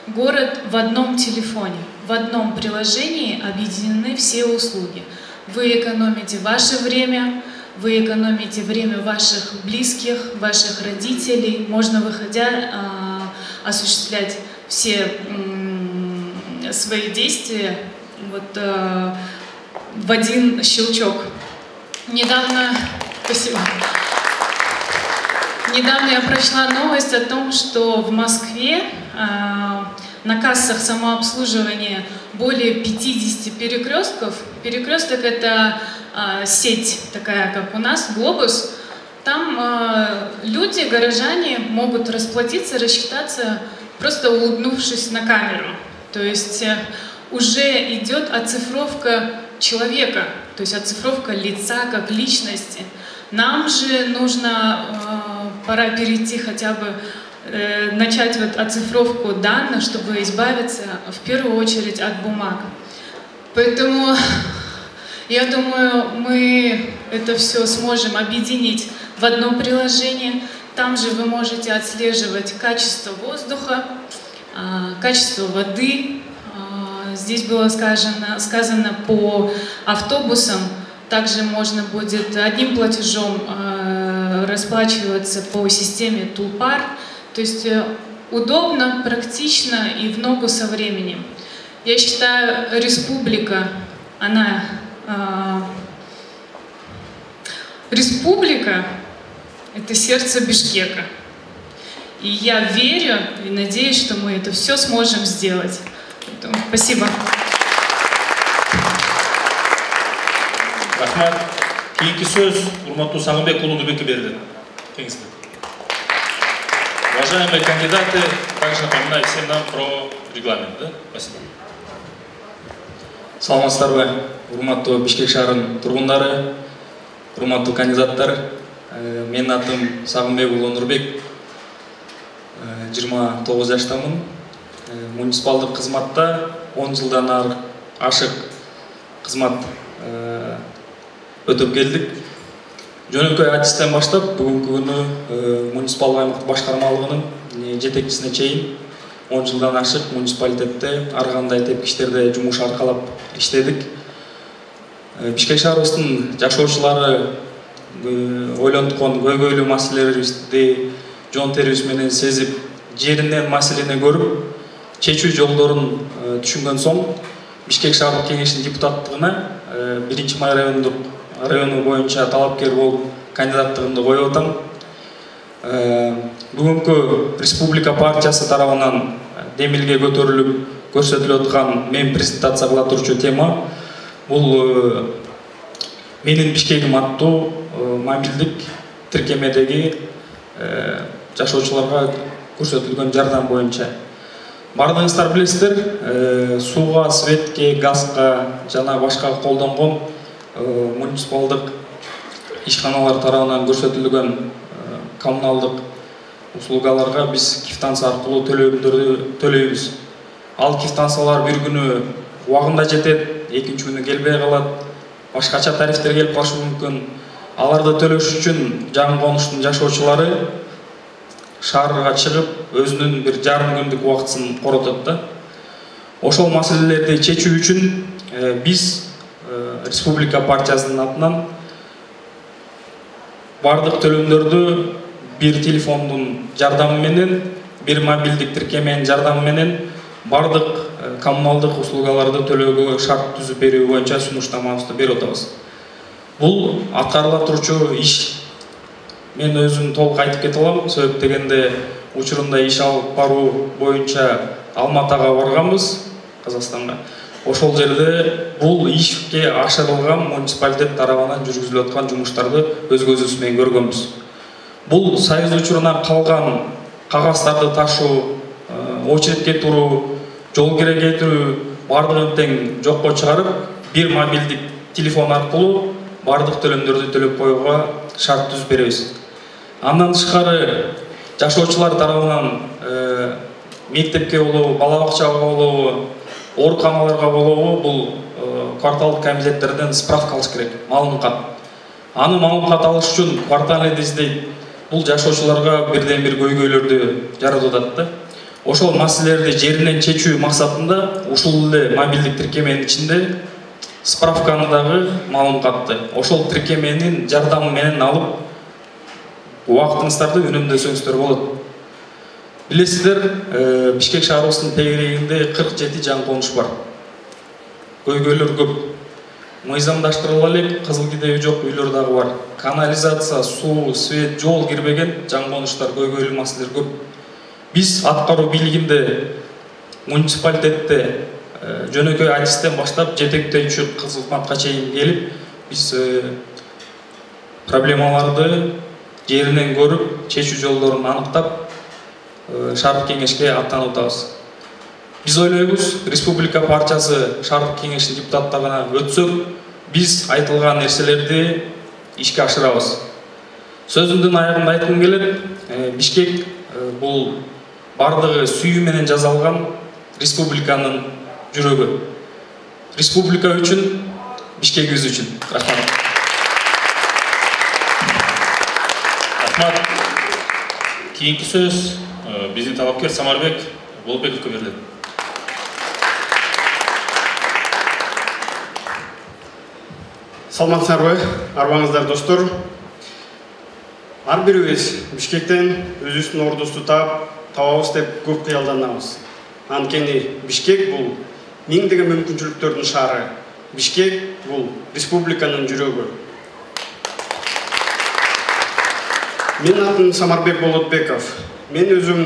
город в одном телефоне, в одном приложении объединены все услуги. Вы экономите ваше время, вы экономите время ваших близких, ваших родителей. Можно, выходя, осуществлять все свои действия в один щелчок. Недавно я прочла новость о том, что в Москве на кассах самообслуживания более 50 перекрестков. Перекресток — это сеть такая, как у нас, глобус. Там люди, горожане, могут расплатиться, рассчитаться, просто улыбнувшись на камеру. То есть уже идет оцифровка человека, то есть оцифровка лица как личности. Нам же пора перейти хотя бы, начать оцифровку данных, чтобы избавиться в первую очередь от бумаг. Поэтому я думаю, мы это все сможем объединить в одно приложение. Там же вы можете отслеживать качество воздуха, качество воды. Здесь было сказано по автобусам. Также можно будет одним платежом расплачиваться по системе Тулпар. То есть удобно, практично и в ногу со временем. Я считаю, республика, республика — это сердце Бишкека. И я верю и надеюсь, что мы это все сможем сделать. Поэтому спасибо. Рахмат. Кейинки сөз Урматтуу Сагынбек уулу Нурбекке берилет. Уважаемые кандидаты, также напоминаю всем нам про регламент. Да? Спасибо. Саламатсыздарбы, урматтуу Бишкек шаарынын тургундары, урматтуу кандидаттар. Менин атым Сагынбек уулу Нурбек. 29 жаштамын. Муниципалдык кызматта 10 жылдан ашык кызмат өтөп келдик. Жөнөкөй ачыстан баштап бүгүнкү күнү муниципалдык аймактык башкармалыгынын жетекчисине чейин 10 жылдан ашык муниципалитетте ар кандай тепкичтерде жумуш аркалап иштедик. Бишкек шаарыбыздын жашоочулары ойлонткон көйгөйлүү маселелерибизди жон терибиз менен сезип, жеринен маселени көрүп, чечүү жолдорун түшүнгөн соң Бишкек шаардык кеңешинин депутаттыгына 1-Май району боюнча талапкер болуп кандидаттыгымды коюп атам. Бүгүнкү Республика партиясы тарабынан демилге көтөрүлүп көрсөтүлүп аткан мен презентация кыла турчу тема бул менин Бишкегим аттуу мобилдик тиркемедеги жашоочуларга көрсөтүлгөн жардам боюнча. Бардыгыңыздар билесиздер, сууга, светке, газга жана башка колдонгон муниципалдык ишканалар тарабынан көрсөтүлгөн коммуналдык услугаларга биз квитанция аркылуу төлөмдөрдү төлөйбүз. Ал квитанциялар бир күнү убагында жетет, экинчи күнү келбей калат, башкача тарифтер келип калышы мүмкүн. Аларды төлөш үчүн жаңы конуштун жашоочулары шаарга чыгып, өзүнүн бир жарым күндүк убактысын коротот да. Ошол маселелерди чечүү үчүн биз Республика партиясынын атынан бардык төлөмдөрдү бир телефондун жардамы менен, бир мобилдик тиркеменин жардамы менен бардык коммуналдык услугаларды төлөөгө шарт түзүп берүү боюнча сунуштамабызды берип атабыз. Бул аткарыла турчу иш. Мен өзүм толук айтып кете алам, себеп дегенде учурунда иш алып баруу боюнча Алматага барганбыз, Казакстанга. Ошол жерде бул ишке ашырылган муниципалитет тарабынан жүргүзүлүп аткан жумуштарды өз көзүбүз менен көргөнбүз. Бул союз учуруна калган кагаздарды ташуу, очередке туруу, жол кире кетирүү бардыгын тең жокко чыгарып, бир мобилдик телефон аркылуу бардык төлөмдөрдү төлөп коюуга шарт түзүп беребиз. Андан тышкары жашоочулар тарабынан мектепке болобу, бала бакчага болобу, ооруканаларга болобу бул кварталдык комитеттерден справка алыш керек, маалымат. Аны маалымат алыш үчүн квартал издейт. Бул жашоочуларга бирден бир көйгөйлөрдү жаратып атат да. Ошол маселелерди жеринен чечүү максатында ушул эле мобилдик тиркеменин ичинде справканы дагы маалыматты ошол тиркеменин жардамы менен алып убактыңыздарды үнөмдөсөңүздөр болот. Билесиздер, Бишкек шаарыбыздын тегерегинде 47 жаңы конуш бар. Көйгөйлөр көп. Мыйзамдаштырыла элек, кызыл кидеби жок үйлөр дагы бар. Канализация, суу, свет, жол кирбеген жаңы конуштар, көйгөйлүү маселелер көп. Биз аткаруу бийлигинде муниципалитетте жөнөкөй адистен баштап жетектөөчү кызматка чейин келип, биз проблемаларды жеринен көрүп, чечүү жолдорун аныктап, шаардык кеңешке аттанып атабыз. Биз ойлойбуз, Республика партиясы шаардык кеңештин депутаттыгына өтсөк, биз айтылган нерселерди ишке ашырабыз. Сөзүмдүн аягында айткым келет, Бишкек бул бардыгы сүйүү менен жасалган республиканын жүрөгү. Республика үчүн, Бишкегибиз үчүн. Рахмат. Рахмат. Кийинки сөз биздин талапкер Самарбек Болотбековго берилет. Саламатсыздарбы, арбаңыздар достор. Ар бирибиз Бишкектен өзүбүздүн ордубузду табабыз деп көп кыялданабыз. Анткени Бишкек бул миңдеген мүмкүнчүлүктөрдүн шаары. Бишкек бул республиканын жүрөгү. Мен атым Самарбек Болотбеков. Мен өзүм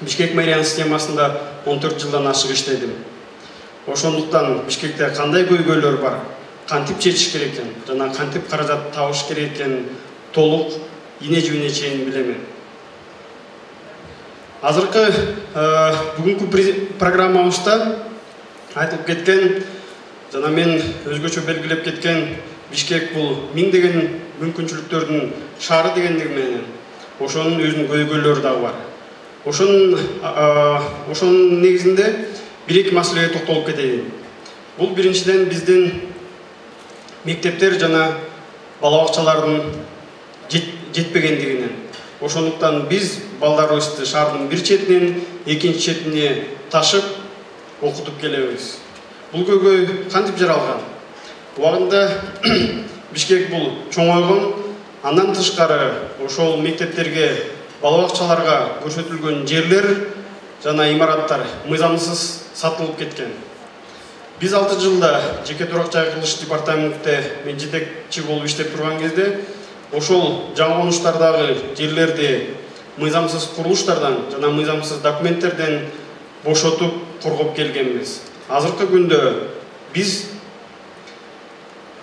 Бишкек мэрия системасында 14 жылдан ашык иштедим. Ошондуктан Бишкекте кандай көйгөйлөр бар, кантип чечиш керек экен, жана кантип каражат табыш керек экен толук ине-жибине чейин билем. Азыркы бүгүнкү программабызда айтып кеткен жана мен өзгөчө белгилеп кеткен Бишкек бул миңдеген мүмкүнчүлүктөрдүн шаары дегендиги менен ошонун өзүнүн көйгөйлөрү дагы бар. Ошонун негизинде бир-эки маселеге токтолуп кетейин. Бул биринчиден биздин мектептер жана бала бакчалардын жетпегендигинен. Ошондуктан биз балдарыбызды шаардын бир четинен экинчи четине ташып окутуп келебиз. Бул көйгөй кантип жаралган? Уағында Бишкек бұл чоңойгон, андан тышкары ошол мектептерге, балабакчаларга көрсөтүлгөн жерлер жана имараттар мыйзамсыз сатылып кеткен. Биз 6 жылда жеке турак жай кылыш департаментте мен жетекчи болуп иштеп турган кезде ошол жаңы конуштардагы жерлерди мыйзамсыз курулуштардан жана мыйзамсыз документтерден бошотуп коргоп келгенбиз. Азыркы күндө биз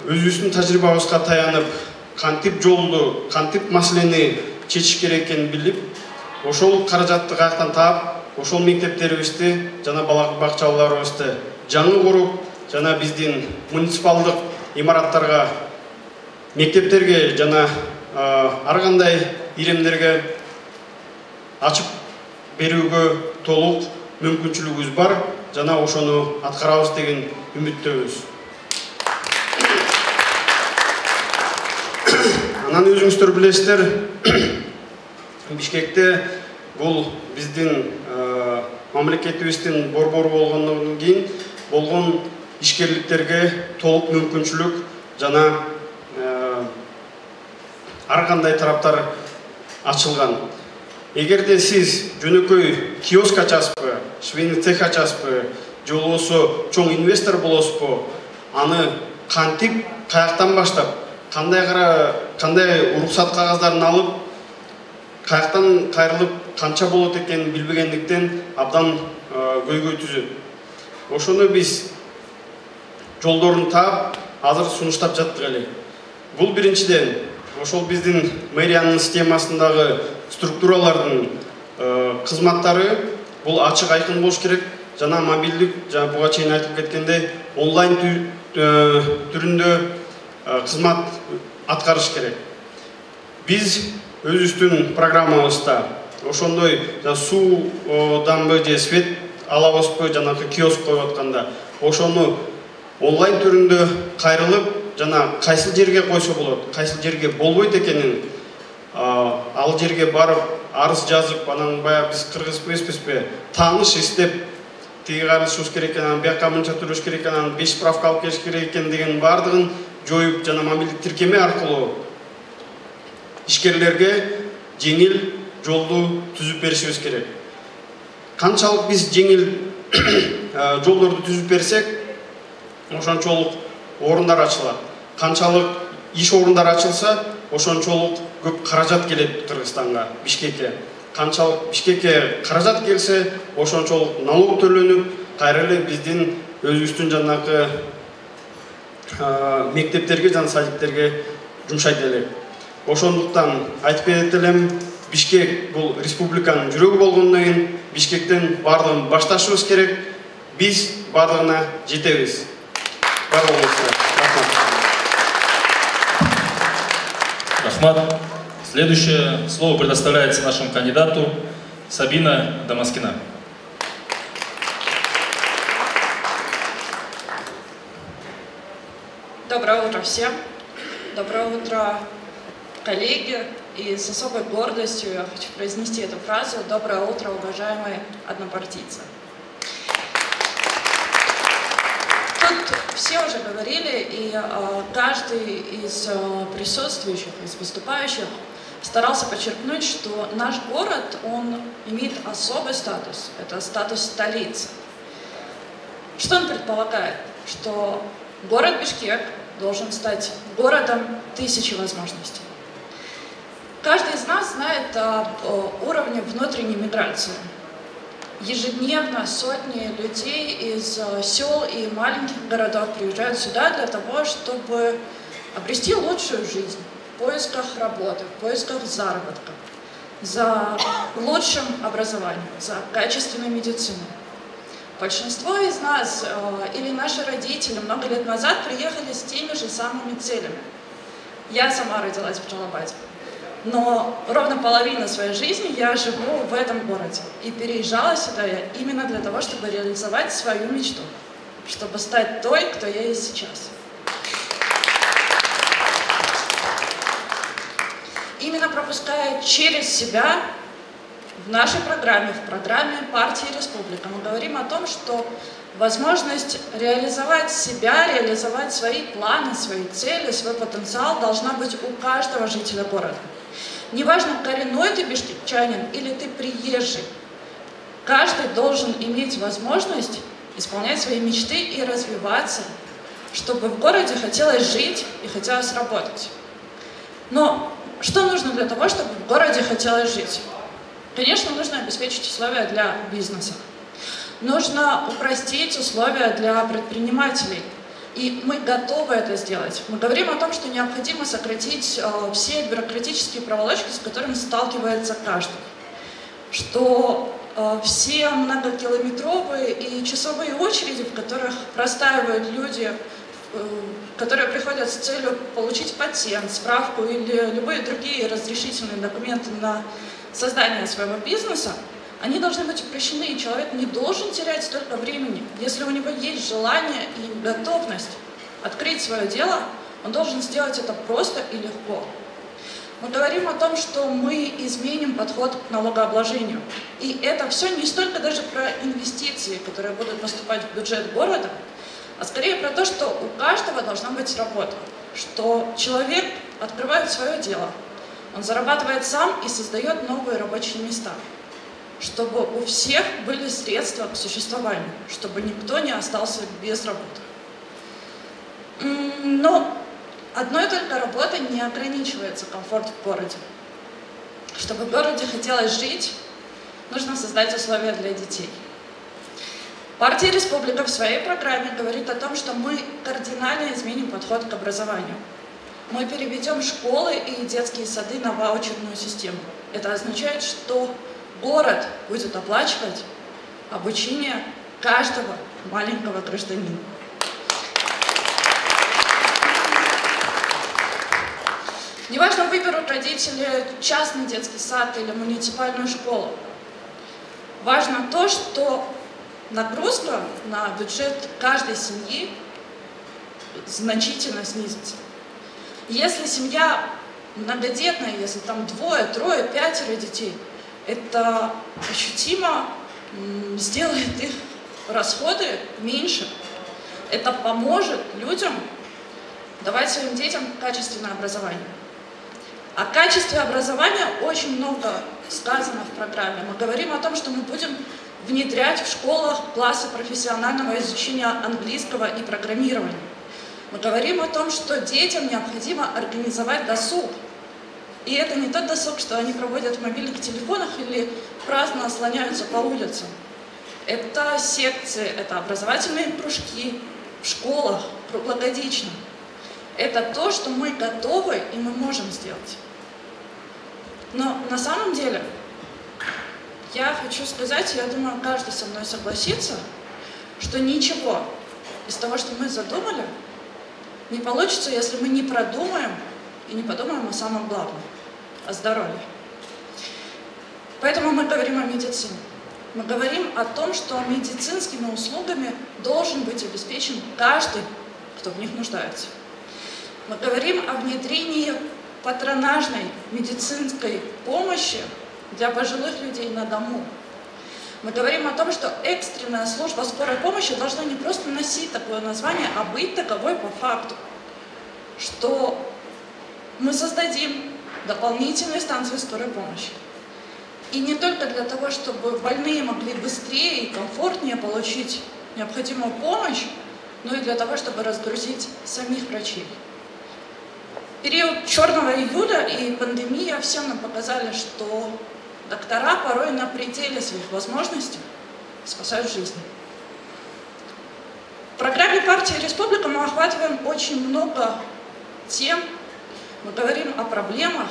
өзүбүздүн тажрыйбабызга таянып, кантип жолду, кантип маселени чечиш керек экенин билип, ошол каражатты каяктан таап, ошол мектептерибизди жана бала бакчаларыбызды жаңы куруп, жана биздин муниципалдык имараттарга, мектептерге жана ар кандай иремдерге ачып берүүгө толук мүмкүнчүлүгүбүз бар, жана ошону аткарабыз деген үмүттөбүз. Анан өзүңүздөр билесиздер, Бишкекте бул биздин мамлекетибиздин борбору болгондон кийин болгон ишкерликтерге толук мүмкүнчүлүк жана ар кандай тараптар ачылган. Эгерде сиз жөнөкөй киоск ачасызбы, швейный цех ачасызбы, же болбосо чоң инвестор болосузбу, аны кантип, каяктан баштап, кандай уруксат кагаздарын алып, каяктан кайрылып, канча болот экенин билбегендиктен абдан көйгөй түзөт. Ошону биз жолдорун таап, азыр сунуштап жаттык эле. Бул биринчиден, ошол биздин мэриянын системасындагы структуралардын кызматтары бул ачык айкын болуш керек, жана мобилдик, жана буга чейин айтылып кеткендей, онлайн түрүндө кызмат аткарыш керек. Биз өзүбүздүн программабызда ошондой суу дамбы же свет алабызбы, жанагы киоск коюп атканда, ошону онлайн түрүндө кайрылып, жана кайсыл жерге койсо болот, кайсыл жерге болбойт экенин, ал жерге барып, арыз жазып, анан баягы биз кыргыз эмеспизби, тааныш издеп, тиги кайрылышыбыз керек экен, анан бияка мынча төлөш керек экен, анан 5 справка алып келиш керек экен деген бардыгын жоюп, жана мобилдик тиркеме аркылуу ишкерлерге жеңил жолду түзүп беришибиз керек. Канчалык биз жеңил жолдорду түзүп берсек, ошончолук орундар ачылат. Канчалык иш орундары ачылса, ошончолук көп каражат келет Кыргызстанга, Бишкекке. Канчалык Бишкекке каражат келсе, ошончолук налог төлөнүп, кайра эле биздин өзүбүздүн жанагы мектептерге жана садиктерге жумшайт элек. Ошондуктан айтып кетет элем, Бишкек бул республиканын жүрөгү болгондон кийин Бишкектен бардыгын башташыбыз керек. Биз бардыгына жетебиз. Рахмат. Следующее слово предоставляется нашему кандидату Сабина Дамаскина. Доброе утро всем. Доброе утро, коллеги. И с особой гордостью я хочу произнести эту фразу. Доброе утро, уважаемые однопартийцы. Тут все уже говорили, и каждый из присутствующих, из выступающих старался подчеркнуть, что наш город, он имеет особый статус. Это статус столицы. Что он предполагает? Что город Бишкек должен стать городом тысячи возможностей. Каждый из нас знает об уровне внутренней миграции. Ежедневно сотни людей из сел и маленьких городов приезжают сюда для того, чтобы обрести лучшую жизнь в поисках работы, в поисках заработка, за лучшим образованием, за качественной медициной. Большинство из нас или наши родители много лет назад приехали с теми же самыми целями. Я сама родилась в Джалабаде. Но ровно половину своей жизни я живу в этом городе. И переезжала сюда я именно для того, чтобы реализовать свою мечту. Чтобы стать той, кто я есть сейчас. Именно пропуская через себя в нашей программе, в программе партии «Республика» мы говорим о том, что возможность реализовать себя, реализовать свои планы, свои цели, свой потенциал должна быть у каждого жителя города. Неважно, коренной ты бишкекчанин или ты приезжий, каждый должен иметь возможность исполнять свои мечты и развиваться, чтобы в городе хотелось жить и хотелось работать. Но что нужно для того, чтобы в городе хотелось жить? Конечно, нужно обеспечить условия для бизнеса. Нужно упростить условия для предпринимателей. И мы готовы это сделать. Мы говорим о том, что необходимо сократить все бюрократические проволочки, с которыми сталкивается каждый. Что все многокилометровые и часовые очереди, в которых простаивают люди, которые приходят с целью получить патент, справку или любые другие разрешительные документы на создание своего бизнеса, они должны быть упрощены, и человек не должен терять столько времени. Если у него есть желание и готовность открыть свое дело, он должен сделать это просто и легко. Мы говорим о том, что мы изменим подход к налогообложению. И это все не столько даже про инвестиции, которые будут поступать в бюджет города, а скорее про то, что у каждого должна быть работа, что человек открывает свое дело, он зарабатывает сам и создает новые рабочие места, чтобы у всех были средства к существованию, чтобы никто не остался без работы. Но одной только работой не ограничивается комфорт в городе. Чтобы в городе хотелось жить, нужно создать условия для детей. Партия «Республика» в своей программе говорит о том, что мы кардинально изменим подход к образованию. Мы переведем школы и детские сады на ваучерную систему. Это означает, что город будет оплачивать обучение каждого маленького гражданина. Неважно, выберут родители частный детский сад или муниципальную школу. Важно то, что нагрузка на бюджет каждой семьи значительно снизится. Если семья многодетная, если там 2, 3, 5 детей, это ощутимо сделает их расходы меньше. Это поможет людям давать своим детям качественное образование. О качестве образования очень много сказано в программе. Мы говорим о том, что мы будем внедрять в школах классы профессионального изучения английского и программирования. Мы говорим о том, что детям необходимо организовать досуг. И это не тот досуг, что они проводят в мобильных телефонах или праздно слоняются по улицам. Это секции, это образовательные кружки в школах, круглогодично. Это то, что мы готовы и мы можем сделать. Но на самом деле, я хочу сказать, я думаю, каждый со мной согласится, что ничего из того, что мы задумали, не получится, если мы не продумаем и не подумаем о самом главном, о здоровье. Поэтому мы говорим о медицине. Мы говорим о том, что медицинскими услугами должен быть обеспечен каждый, кто в них нуждается. Мы говорим о внедрении патронажной медицинской помощи для пожилых людей на дому. Мы говорим о том, что экстренная служба скорой помощи должна не просто носить такое название, а быть таковой по факту. Что мы создадим дополнительные станции скорой помощи. И не только для того, чтобы больные могли быстрее и комфортнее получить необходимую помощь, но и для того, чтобы разгрузить самих врачей. Период Черного июля и пандемия всем нам показали, что доктора порой на пределе своих возможностей спасают жизни. В программе партии «Республика» мы охватываем очень много тем, мы говорим о проблемах,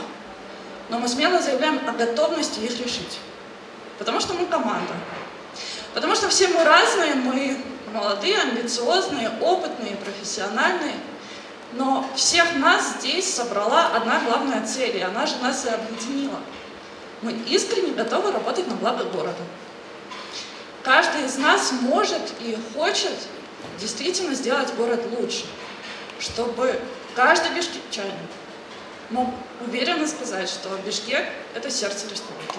но мы смело заявляем о готовности их решить. Потому что мы команда. Потому что все мы разные, мы молодые, амбициозные, опытные, профессиональные. Но всех нас здесь собрала одна главная цель, и она же нас и объединила. Мы искренне готовы работать на благо города. Каждый из нас может и хочет действительно сделать город лучше, чтобы каждый бишкекчанин мог уверенно сказать, что Бишкек – это сердце республики.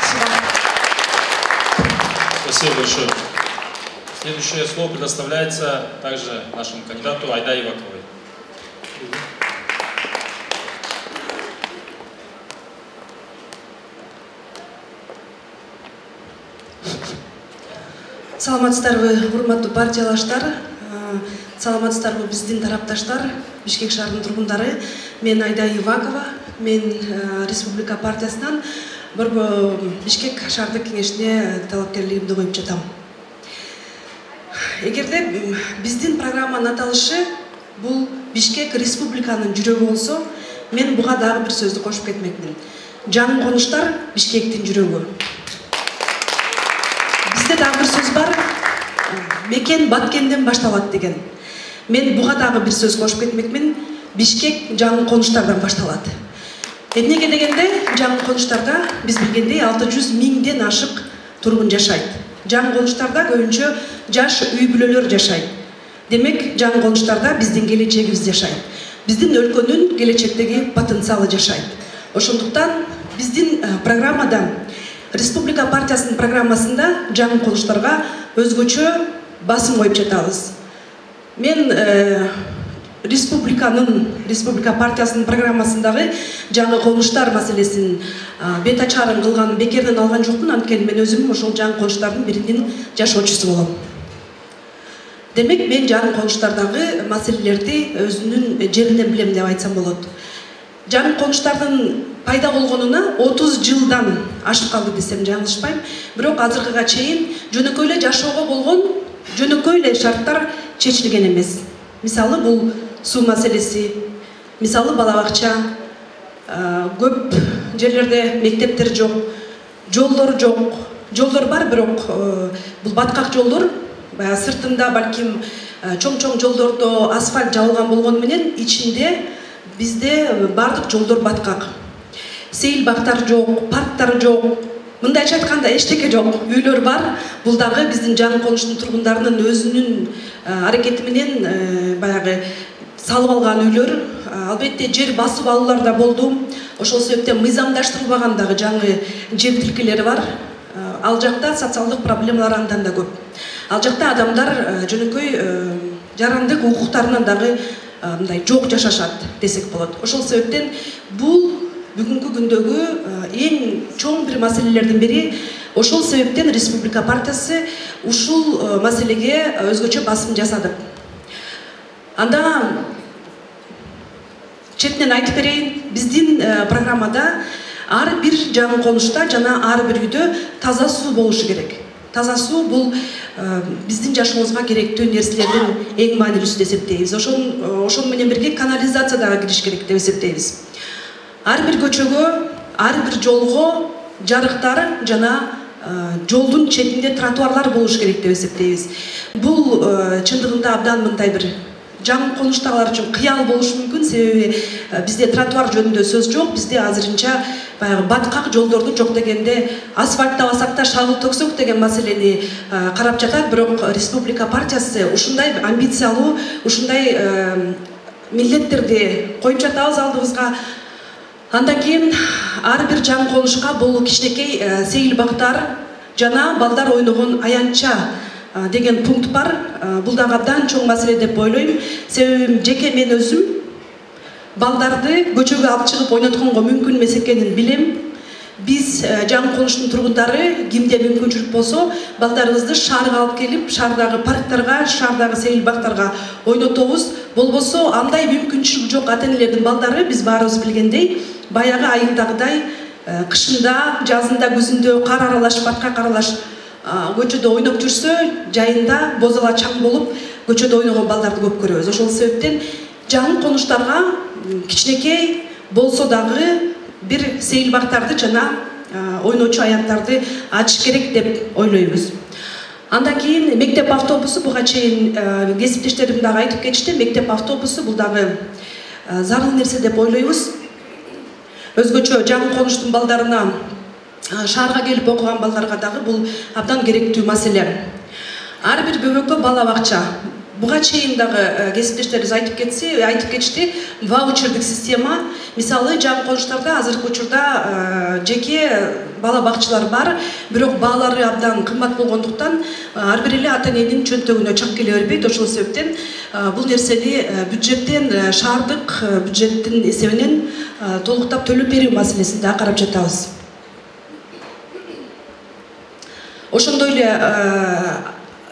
Спасибо. Спасибо большое. Следующее слово предоставляется также нашему кандидату Айда Иваковой. Саламатсыздарбы, урматтуу партиялаштар, саламатсыздарбы биздин тарапташтар, Бишкек шаарынын тургундары. Мен Айда Ивакова, мен Республика партиясынан Борбо Бишкек шаардык кеңешине талапкерлигимди коюп жатам. Эгерде биздин программанын аталышы бул Бишкек республиканын жүрөгү болсо, мен буга дагы бир сөздү кошуп кетмекмин. Жаңы конуштар Бишкектин жүрөгү. Бизде дагы бир сөз бар, мекен Баткенден башталат деген. Мен буга дагы бир сөз кошуп кетмекмин, Бишкек жаңы конуштардан башталат. Эмнеге дегенде, жаңы конуштарда биз билгендей 600 миңден ашык тургун жашайт. Жаңы конуштарда көбүнчө жаш үй бүлөлөр жашайт. Демек, жаңы конуштарда биздин келечегибиз жашайт. Биздин өлкөнүн келечектеги потенциалы жашайт. Ошондуктан биздин программада, Республика партиясынын программасында жаңы конуштарга өзгөчө басым коюп жатабыз. Мен Республика партиясынын программасындагы жаңы конуштар маселесин бет ачарын кылган бекерден алган жокмун, анткени мен өзүм ошол жаңы конуштардын биринин жашоочусу болом. Демек, мен жаңы конуштардагы маселелерди өзүнүн жеринен билем деп айтсам болот. Жаңы конуштардын пайда болгонуна 30 жылдан ашып калды десем жаңылышпайм. Бирок азыркыга чейин жөнөкөй эле жашоого болгон жөнөкөй эле шарттар чечилген эмес. Мисалы, бул суу маселеси, мисалы бала бакча, көп жерлерде мектептер жок, жолдор жок. Жолдор бар, бирок бул баткак жолдор, баягы сыртында балким чоң-чоң жолдордо асфальт жабылган болгону менен ичинде бизде бардык жолдор баткак. Сейил бактар жок, парктар жок. Мындайча айтканда эчтеке жок. Үйлөр бар. Бул дагы биздин жаңы конуштун тургундарынын өзүнүн аракети менен баягы салып алган үйлөр. Албетте жер басып алуулар да болду. Ошол себептен мыйзамдаштырылбаган дагы жаңы жер тилкелери бар. Ал жакта социалдык проблемалар андан да көп. Ал жакта адамдар жөнөкөй жарандык укуктарынан дагы мындай жок жашашат десек болот. Ошол себептен бул бүгүнкү күндөгү эң чоң бир маселелердин бири. Ошол себептен Республика партиясы ушул маселеге өзгөчө басым жасадык. Анда четинен айтып берейин, биздин программада ар бир жаңы конушта жана ар бир үйдө таза суу болушу керек. Таза суу бул биздин жашообузга керектүү нерселердин эң маанилүүсү деп эсептейбиз. Ошол менен бирге канализация дагы кириш керек деп эсептейбиз. Ар бир көчөгө, ар бир жолго жарыктар жана жолдун четинде тротуарлар болуш керек деп эсептейбиз. Бул чындыгында абдан мындай бир жаңы конуштагылар үчүн кыял болушу мүмкүн, себеби бизде тротуар жөнүндө сөз жок. Бизде азырынча баягы баткак жолдорду жок дегенде асфальттабасак да шагыл төксөк деген маселени карап жатат. Бирок Республика партиясы ушундай амбициялуу, ушундай милдеттерди коюп жатабыз алдыбызга. Андан кийин ар бир жаңы конушка бул кичинекей сейил бактар жана балдар ойногон аянтча деген пункт бар. Бул дагы абдан чоң маселе деп ойлойм. Себеби жеке мен өзүм балдарды көчөгө алып чыгып ойнотконго мүмкүн эмес экенин билем. Биз жаңы конуштун тургундары кимде мүмкүнчүлүк болсо, балдарыбызды шаарга алып келип, шаардагы парктарга, шаардагы сейил бактарга ойнотобуз. Болбосо андай мүмкүнчүлүк жок ата-энелердин балдары, биз баарыбыз билгендей, баягы айылдагыдай кышында, жазында, күзүндө кар аралаш, баткак аралаш көчөдө ойноп жүрсө, жайында бозала чаң болуп көчөдө ойногон балдарды көп көрөбүз. Ошол себептен жаңы конуштарга кичинекей болсо дагы бир сейил бактарды жана ойночу аянттарды ачыш керек деп ойлойбуз. Андан кийин мектеп автобусу, буга чейин кесиптештерим дагы айтып кетишти. Мектеп автобусу бул дагы зарыл нерсе деп ойлойбуз. Өзгөчө жаңы конуштун балдарына, шаарга келип окуган балдарга дагы бул абдан керектүү маселе. Ар бир бөбөккө бала бакча, буга чейин дагы кесиптештерибиз айтып кетишти, ваучердик система. Мисалы, жаңы конуштарда азыркы учурда жеке бала бакчалар бар, бирок баалары абдан кымбат болгондуктан ар бир эле ата эненин чөнтөгүнө чак келе бербейт. Ошол себептен бул нерсени бюджеттен, шаардык бюджеттин эсебинен толуктап төлөп берүү маселесин да карап жатабыз. Ошондой эле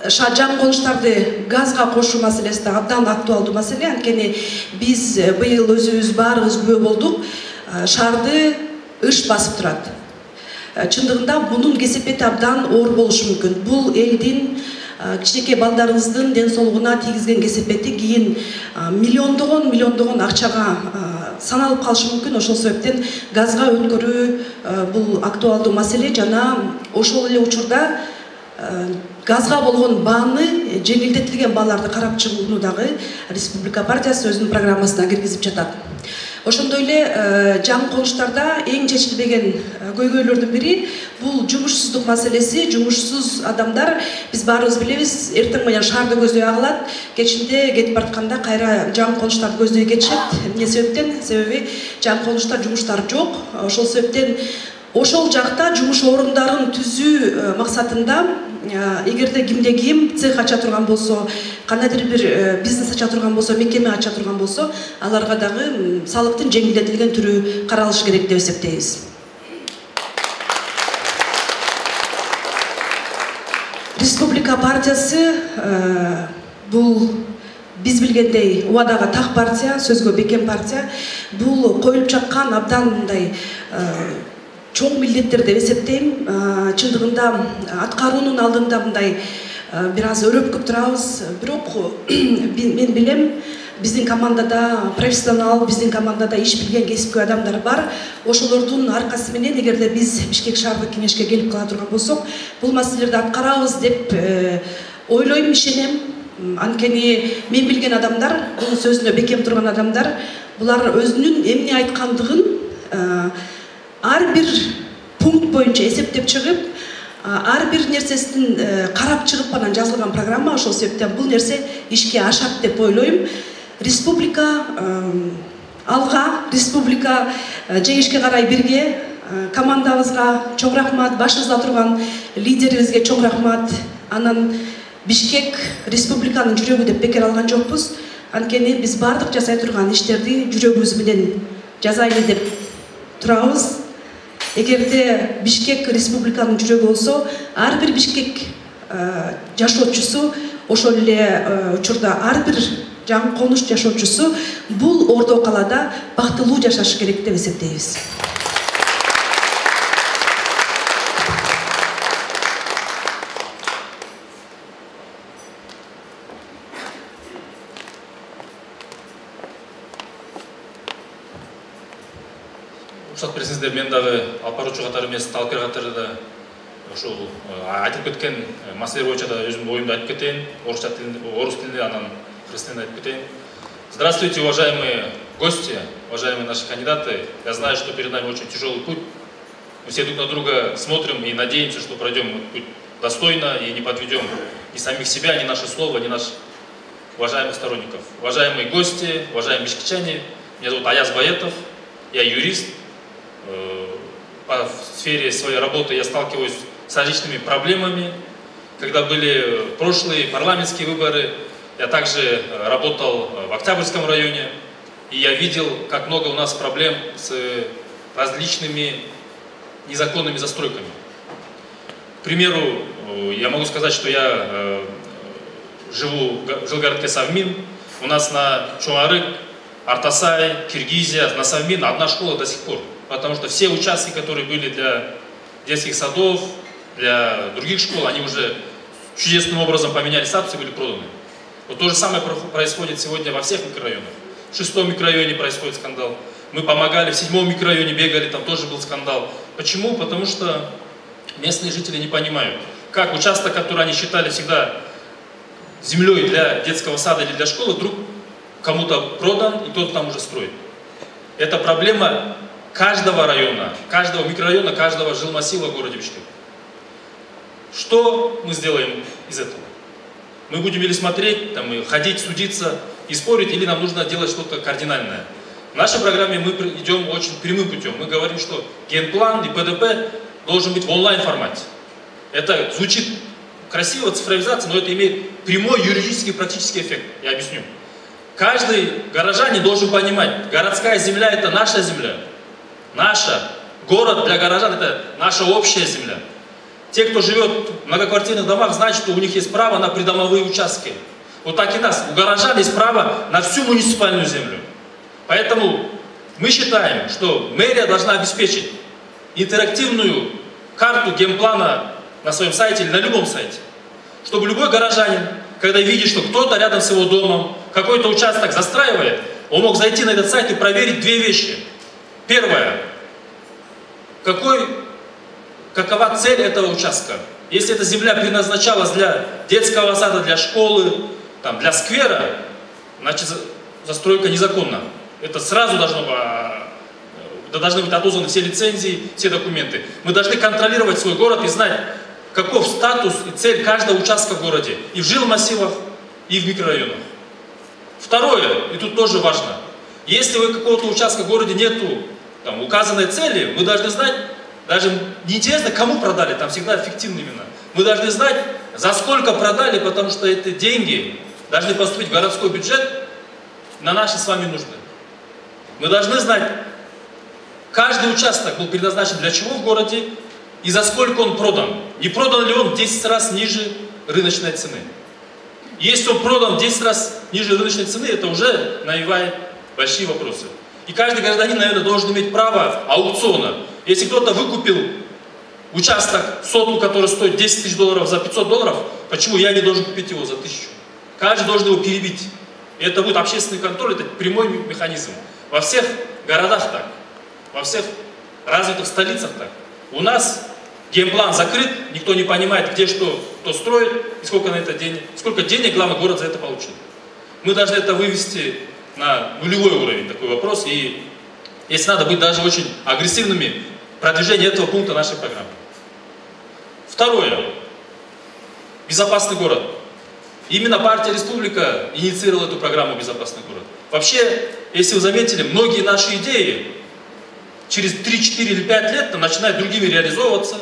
жаңы конуштарды газга кошуу маселеси да абдан актуалдуу маселе. Анткени биз быйыл өзүбүз баарыбыз күбө болдук, шаарды ыш басып турат. Чындыгында бунун кесепети абдан оор болушу мүмкүн. Бул элдин, кичинекей балдарыбыздын ден соолугуна тийгизген кесепети кийин миллиондогон акчага саналып калышы мүмкүн. Ошол себептен газга өткөрүү бул актуалдуу маселе. Жана ошол эле учурда газга болгон бааны жеңилдетилген бааларды карап чыгууну дагы Республика партиясы өзүнүн программасына киргизип жатат. Ошондой эле жаңы конуштарда эң чечилбеген көйгөйлөрдүн бири бул жумушсуздук маселеси. Жумушсуз адамдар, биз баарыбыз билебиз, эртең менен шаарды көздөй агылат, кечинде кетип баратканда кайра жаңы конуштарды көздөй кетишет. Эмне себептен? Себеби жаңы конуштар жумуштар жок. Ошол себептен ошол жакта жумуш орундарын түзүү максатында эгерде кимде ким цех ача турган болсо, кандайдыр бир бизнес ача турган болсо, мекеме ача турган болсо, аларга дагы салыктын жеңилдетилген түрү каралышы керек деп эсептейбиз. Республика партиясы бул биз билгендей убадага так партия, сөзгө бекем партия. Бул коюлуп жаткан абдан мындай чоң милдеттер деп эсептейм. Чындыгында аткаруунун алдында мындай бир аз өрөпкүп турабыз. Бирок мен билем, биздин командада профессионал, биздин командада иш билген кесипкөй адамдар бар. Ошолордун аркасы менен эгерде биз Бишкек шаардык кеңешке келип кала турган болсок, бул маселелерди аткарабыз деп ойлойм, ишенем. Анткени мен билген адамдар, бул сөзүнө бекем турган адамдар, булар өзүнүн эмне айткандыгын ар бир пункт боюнча эсептеп чыгып, ар бир нерсесин карап чыгып анан жазылган программа. Ошол себептен бул нерсе ишке ашат деп ойлойм. Республика алга, республика жеңишке карай бирге. Командабызга чоң рахмат, башыбызда турган лидерибизге чоң рахмат. Анан Бишкек республиканын жүрөгү деп бекер алган жокпуз. Анткени биз бардык жасай турган иштерди жүрөгүбүз менен жасайлы деп турабыз. Эгерде Бишкек республиканын жүрөгү болсо, ар бир Бишкек жашоочусу, ошол эле учурда ар бир жаңы конуш жашоочусу бул ордо калаада бактылуу жашашы керек деп эсептейбиз. Рұқсат берсеңіздер, мен дагы алып баруучу катары эмес, талапкер катары да ошол айтып кеткен маселе боюнча да өзүмдүн оюмду айтып кетейин. Орус тилинде, анан кыргыз тилинде айтып кетейин. Здравствуйте, уважаемые гости, уважаемые наши кандидаты. Я знаю, что перед нами очень тяжелый путь. Мы все друг на друга смотрим и надеемся, что пройдем этот путь достойно и не подведем ни самих себя, ни наше слово, ни наших уважаемых сторонников. Уважаемые гости, уважаемые бишкекчане, меня зовут Аяз Баетов, я юрист. В сфере своей работы я сталкиваюсь с различными проблемами. Когда были прошлые парламентские выборы, я также работал в Октябрьском районе, и я видел, как много у нас проблем с различными незаконными застройками. К примеру, я могу сказать, что я жил в городке Совмин. У нас на Чуарык, Артасай, Киргизия, на Совмин одна школа до сих пор. Потому что все участки, которые были для детских садов, для других школ, они уже чудесным образом поменяли статус и были проданы. Вот то же самое происходит сегодня во всех микрорайонах. В 6-м микрорайоне происходит скандал. Мы помогали, в 7-м микрорайоне бегали, там тоже был скандал. Почему? Потому что местные жители не понимают, как участок, который они считали всегда землей для детского сада или для школы, вдруг кому-то продан и кто-то там уже строит. Это проблема каждого района, каждого микрорайона, каждого жилмассива в городе Бишкек. Что мы сделаем из этого? Мы будем или смотреть, там, и ходить, судиться и спорить, или нам нужно делать что-то кардинальное. В нашей программе мы идем очень прямым путем. Мы говорим, что генплан и ПДП должен быть в онлайн-формате. Это звучит красиво, цифровизация, но это имеет прямой юридический и практический эффект. Я объясню. Каждый горожанин должен понимать, городская земля – это наша земля. Наша. Город для горожан – это наша общая земля. Те, кто живет в многоквартирных домах, знают, что у них есть право на придомовые участки. Вот так и нас. У горожан есть право на всю муниципальную землю. Поэтому мы считаем, что мэрия должна обеспечить интерактивную карту генплана на своем сайте или на любом сайте. Чтобы любой горожанин, когда видит, что кто-то рядом с его домом какой-то участок застраивает, он мог зайти на этот сайт и проверить две вещи. Первое. Какова цель этого участка? Если эта земля предназначалась для детского сада, для школы, там, для сквера, значит застройка незаконна. Это сразу должны быть отозваны все лицензии, все документы. Мы должны контролировать свой город и знать, каков статус и цель каждого участка в городе. И в жилмассивах, и в микрорайонах. Второе, и тут тоже важно. Если у какого-то участка в городе нету там, указанной цели, мы должны знать, даже неинтересно, кому продали, там всегда фиктивные имена. Мы должны знать, за сколько продали, потому что эти деньги должны поступить в городской бюджет на наши с вами нужды. Мы должны знать, каждый участок был предназначен для чего в городе и за сколько он продан. Не продан ли он в 10 раз ниже рыночной цены. Если он продан в 10 раз ниже рыночной цены, это уже навевает большие вопросы. И каждый гражданин, наверное, должен иметь право аукциона. Если кто-то выкупил участок, сотку, который стоит 10 тысяч долларов за 500 долларов, почему я не должен купить его за 1000? Каждый должен его перебить. И это будет общественный контроль, это прямой механизм. Во всех городах так, во всех развитых столицах так. У нас генплан закрыт, никто не понимает, где что, кто строит и сколько на это денег. Сколько денег главный город за это получил. Мы должны это вывести на нулевой уровень, такой вопрос. И если надо быть даже очень агрессивными в продвижении этого пункта нашей программы. Второе. Безопасный город. Именно партия «Республика» инициировала эту программу «Безопасный город». Вообще, если вы заметили, многие наши идеи через 3, 4 или 5 лет там, начинают другими реализовываться,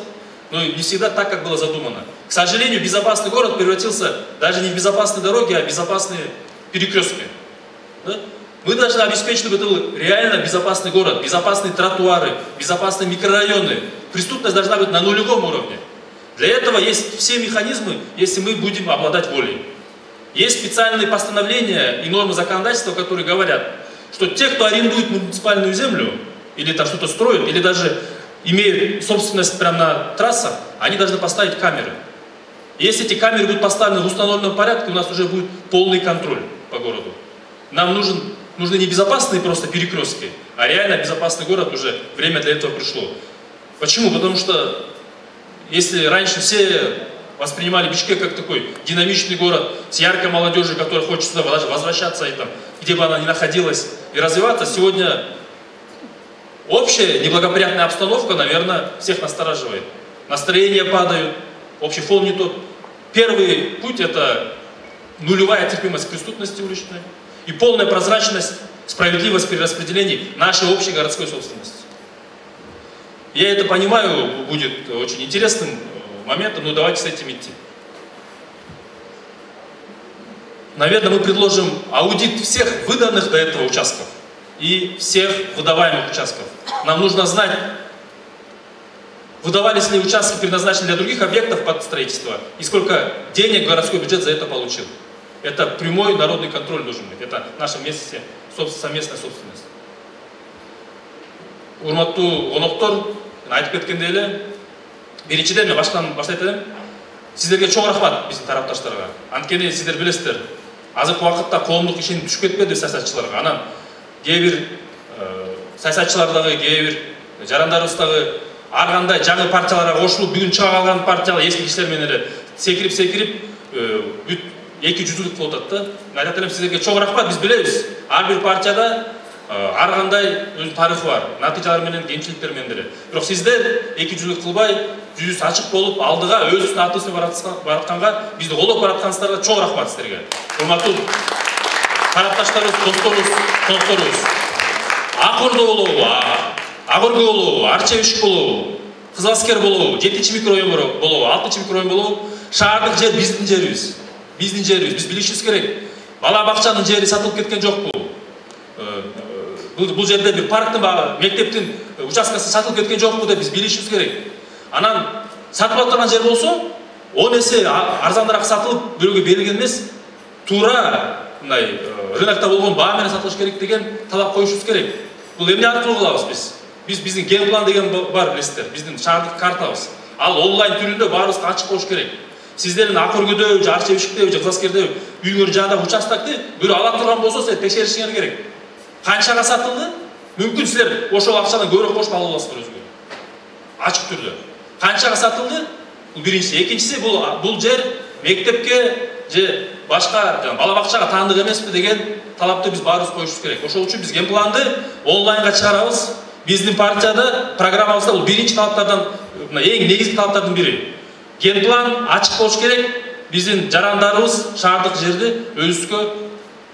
но не всегда так, как было задумано. К сожалению, безопасный город превратился даже не в безопасные дороги, а в безопасные перекрестки. Да? Мы должны обеспечить, чтобы это был реально безопасный город, безопасные тротуары, безопасные микрорайоны. Преступность должна быть на нулевом уровне. Для этого есть все механизмы, если мы будем обладать волей. Есть специальные постановления и нормы законодательства, которые говорят, что те, кто арендует муниципальную землю, или там что-то строят, или даже имеют собственность прямо на трассах, они должны поставить камеры. И если эти камеры будут поставлены в установленном порядке, у нас уже будет полный контроль по городу. Нам нужны не безопасные просто перекрестки, а реально безопасный город, уже время для этого пришло. Почему? Потому что если раньше все воспринимали Бишкек как такой динамичный город с яркой молодежью, которая хочет сюда даже возвращаться, и там, где бы она ни находилась, и развиваться, сегодня общая неблагоприятная обстановка, наверное, всех настораживает. Настроения падают, общий фон не тот. Первый путь – это нулевая терпимость к преступности уличной и полная прозрачность, справедливость при распределении нашей общей городской собственности. Я это понимаю, будет очень интересным моментом, но давайте с этим идти. Наверное, мы предложим аудит всех выданных до этого участков и всех выдаваемых участков. Нам нужно знать, выдавались ли участки, предназначенные для других объектов под строительство, и сколько денег городской бюджет за это получил. Это прямой народный контроль должен быть. Это наша совместная собственность. Урматтуу коноктор, айтып кеткендей эле, биринчиден мен баштайт элем, сиздерге чоң рахмат биздин тарапташтарга. Анткени сиздер билесиздер, азыркы убакытта коомдук ишеним түшүп кетпеди саясатчыларга. Анан кээ бир саясатчылар дагы, кээ бир жарандарыбыз дагы ар кандай жаңы партияларга кошулуп, бүгүн чыга калган партиялар эски кишилер менен эле секирип бүт эки жүздүүлүк кылып атат да. Айтат элем сиздерге чоң рахмат, биз билебиз. Ар бир партияда ар кандай өзүнүн тарыхы бар, натыйжалары менен, кемчиликтери менен деле. Бирок сиздер экичүүлүк кылбай, жүзү ачык болуп, алдыга өзүнүн атысын баратканга, бизди колдоп бараткансыздарга чоң рахмат сиздерге. Урматтуу тарапташтарыбыз, досторубуз. Акордо болобу, Агорго болобу, Арчебишик болобу, Кызыласкер болобу, 7-чи микрорайон болобу, 6-чи микрорайон болобу, шаардык жер биздин жерибиз. Биздин жерибиз, биз билишибиз керек. Бала бакчанын жери сатылып кеткен жокпу. Бул жерде бир парктын, мектептин участкасы сатылып кеткен жокпу деп биз билишибиз керек. Анан сатып атылган жер болсо, 10 эсе арзандыраак сатылып, бирөөгө берилген эмес, туура мындай рынокто болгон баа менен сатылыш керек деген талап коюшубуз керек. Бул эмне аркылуу кылабыз биз? Биздин ген план деген бар, билесиздер, биздин шаардык картабыз. Ал онлайн түрүндө баарыбызга ачык болуш керек. Сиздердин Акөргөдө, Арчебишикте, Кызыласкерде үйлөр жаандагы участокты бирөө ала турган болсо, силер текшеришиңер керек. Канчага сатылды? Мүмкүн силер ошол акчадан көбүрөөк кошуп ала аласыздар өзүңөр. Ачык түрдө. Канчага сатылды? Бул биринчиси. Экинчиси, бул жер мектепке же башка бала бакчага таандык эмеспи деген талапты биз баарыбыз коюшубуз керек. Ошол үчүн биз ген планды онлайнга чыгарабыз. Биздин партияда программабызда бул биринчи талаптардан, эң негизги талаптардын бири. Ген план ачык болуш керек. Биздин жарандарыбыз шаардык жерди өзүбүзгө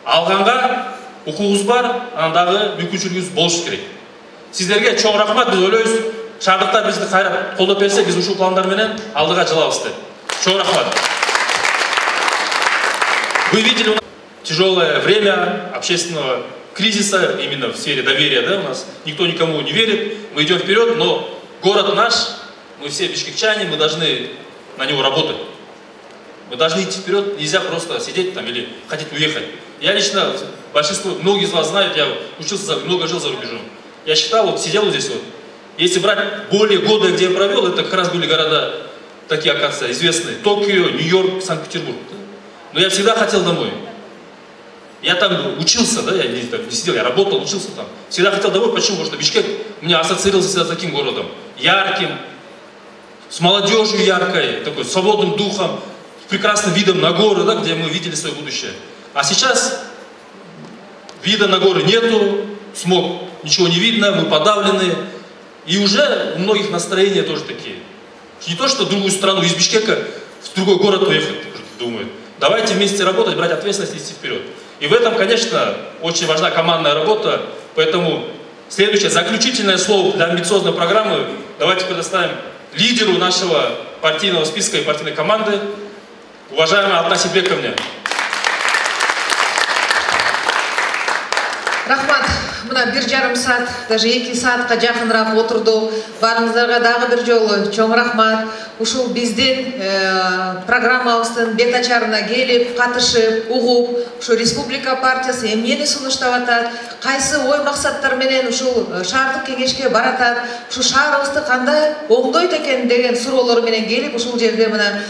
алганга укугубуз бар, анан дагы мүмкүнчүлүгүбүз болуш керек. Сиздерге чоң рахмат. Биз ойлойбуз, шаардыктар бизди кайра колдоп берсе, биз ушул пландар менен алдыга жылабыз деп. Чоң рахмат. Вы видели тяжелое время общественного кризиса именно в сфере доверия, да, у нас никто никому не верит, мы идем вперед, но город наш, мы все бишкекчане, мы должны на него работать. Мы должны идти вперед, нельзя просто сидеть там или хотеть уехать. Я лично, многие из вас знают, я учился, много жил за рубежом. Я считал, вот сидел вот здесь вот, если брать более года, где я провел, это как раз были города такие, оказывается, известные, Токио, Нью-Йорк, Санкт-Петербург. Но я всегда хотел домой. Я там учился, да, я не сидел, я работал, учился там. Всегда хотел домой, почему? Потому что Бишкек у меня ассоциировался всегда с таким городом. Ярким, с молодежью яркой, такой свободным духом, с прекрасным видом на горы, да, где мы видели свое будущее. А сейчас вида на горы нету, смог, ничего не видно, мы подавлены. И уже у многих настроения тоже такие. Не то, что в другую страну, из Бишкека в другой город уехать, думают. Давайте вместе работать, брать ответственность и идти вперед. И в этом, конечно, очень важна командная работа. Поэтому следующее, заключительное слово для амбициозной программы давайте предоставим лидеру нашего партийного списка и партийной команды, уважаемой Алтынай Сейтбековне. Рахмат, мына 1,5 саат, даже 2 саатка жакыныраак отурду. Баарыңыздарга дагы бир жолу чоң рахмат. Ушул биздин программабыздын бет ачарына келип, катышып, угуп, ушу республика партиясы эмнени сунуштап атат, кайсы ой максаттар менен ушул шаардык кеңешке баратат, ушу шаарыбызды кандай оңдойт экен деген суроолор менен келип, ушул жерде мына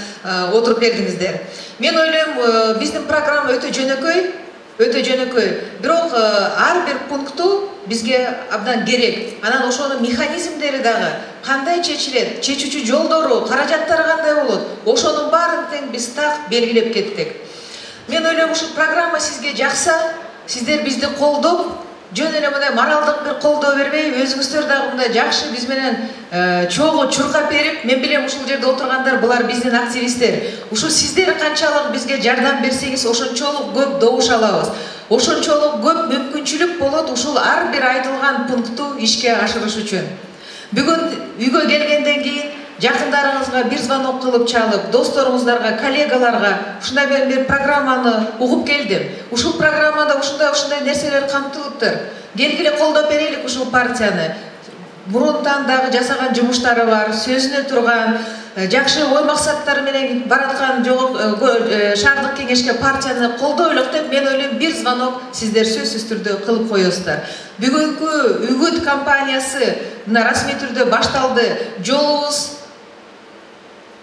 отуруп бердиңиздер. Мен ойлойм, биздин программа өтө жөнөкөй. Бирок ар бир пункту бизге абдан керек. Анан ошонун механизмдери дагы кандай чечилет, чечүүчү жолдору, каражаттары кандай болот, ошонун баарын тең биз так белгилеп кеттик. Мен ойлойм, ушул программа сизге жакса, сиздер бизди колдоп, жөн эле мындай моралдык бир колдоо бербей, өзүңүздөр дагы мындай жакшы биз менен чогуу чуркап берип, мен билем ушул жерде отургандар булар биздин активисттер. Ушул сиздер канчалык бизге жардам берсеңиз, ошончолук көп добуш алабыз. Ошончолук көп мүмкүнчүлүк болот ушул ар бир айтылган пунктту ишке ашырыш үчүн. Бүгүн үйгө келгенден кийин жакындарыңызга бир звонок кылып чалып, досторуңуздарга, коллегаларга ушундай бир программаны угуп келдим. Ушул программада ушундай нерселер камтылыптыр. Келгиле колдоп берелик ушул партияны. Мурунтан дагы жасаган жумуштары бар, сөзүнө турган, жакшы ой максаттары менен бараткан шаардык кеңешке партияны колдойлук деп мен ойлойм, бир звонок сиздер сөзсүз түрдө кылып коесуздар. Бүгүнкү үгүт кампаниясы расмий түрдө башталды. Жолубуз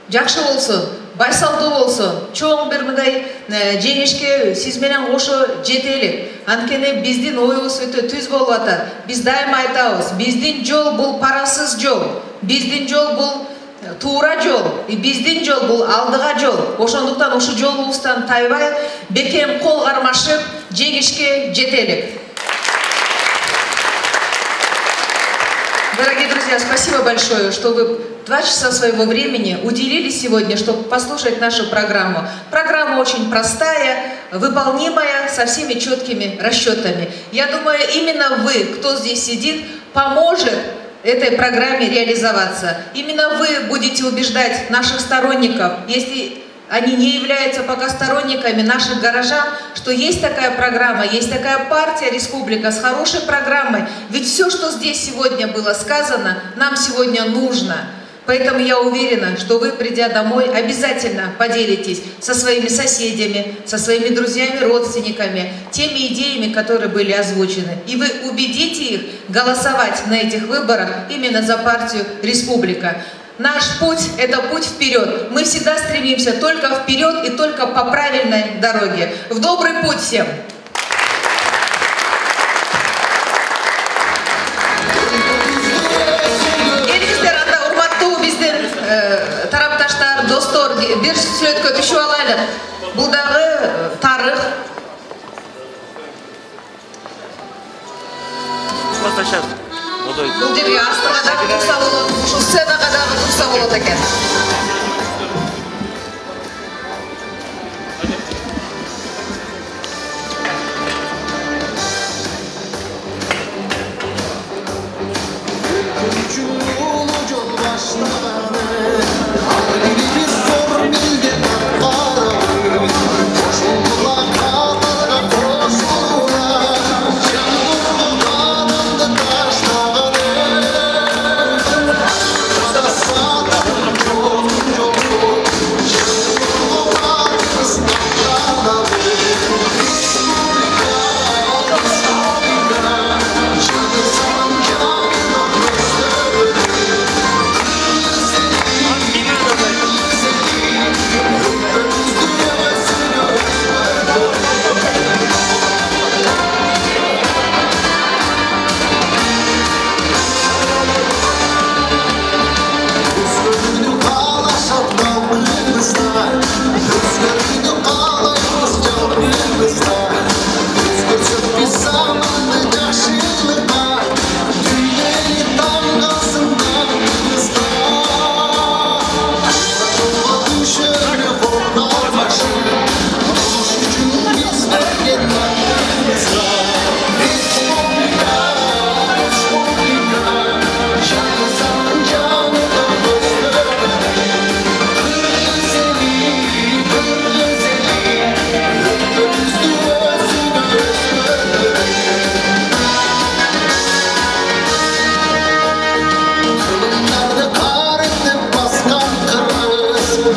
жакшы болсун, байсалдуу болсун, чоң бир мындай жеңишке сиз менен кошо жетелик. Анткени биздин оюбуз өтө түз болуп атат. Биз дайыма айтабыз, биздин жол бул парасыз жол, биздин жол бул туура жол, биздин жол бул алдыга жол. Ошондуктан ушу жолубуздан тайбай, бекем кол кармашып, жеңишке жетелик. Дорогие друзья, спасибо большое, что вы 2 часа своего времени уделили сегодня, чтобы послушать нашу программу. Программа очень простая, выполнимая, со всеми четкими расчетами. Я думаю, именно вы, кто здесь сидит, поможет этой программе реализоваться. Именно вы будете убеждать наших сторонников, если они не являются пока сторонниками наших горожан, что есть такая программа, есть такая партия «Республика» с хорошей программой. Ведь все, что здесь сегодня было сказано, нам сегодня нужно. Поэтому я уверена, что вы, придя домой, обязательно поделитесь со своими соседями, со своими друзьями, родственниками, теми идеями, которые были озвучены. И вы убедите их голосовать на этих выборах именно за партию «Республика». Наш путь – это путь вперед. Мы всегда стремимся только вперед и только по правильной дороге. В добрый путь всем! Тарапташтар, достор, бир сөйткө түшүп алайлы. Бул дагы тарых. Бул жерге астыга дагы турса болот, ушул сценага дагы турса болот экен.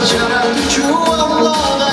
Жаратучу Аллах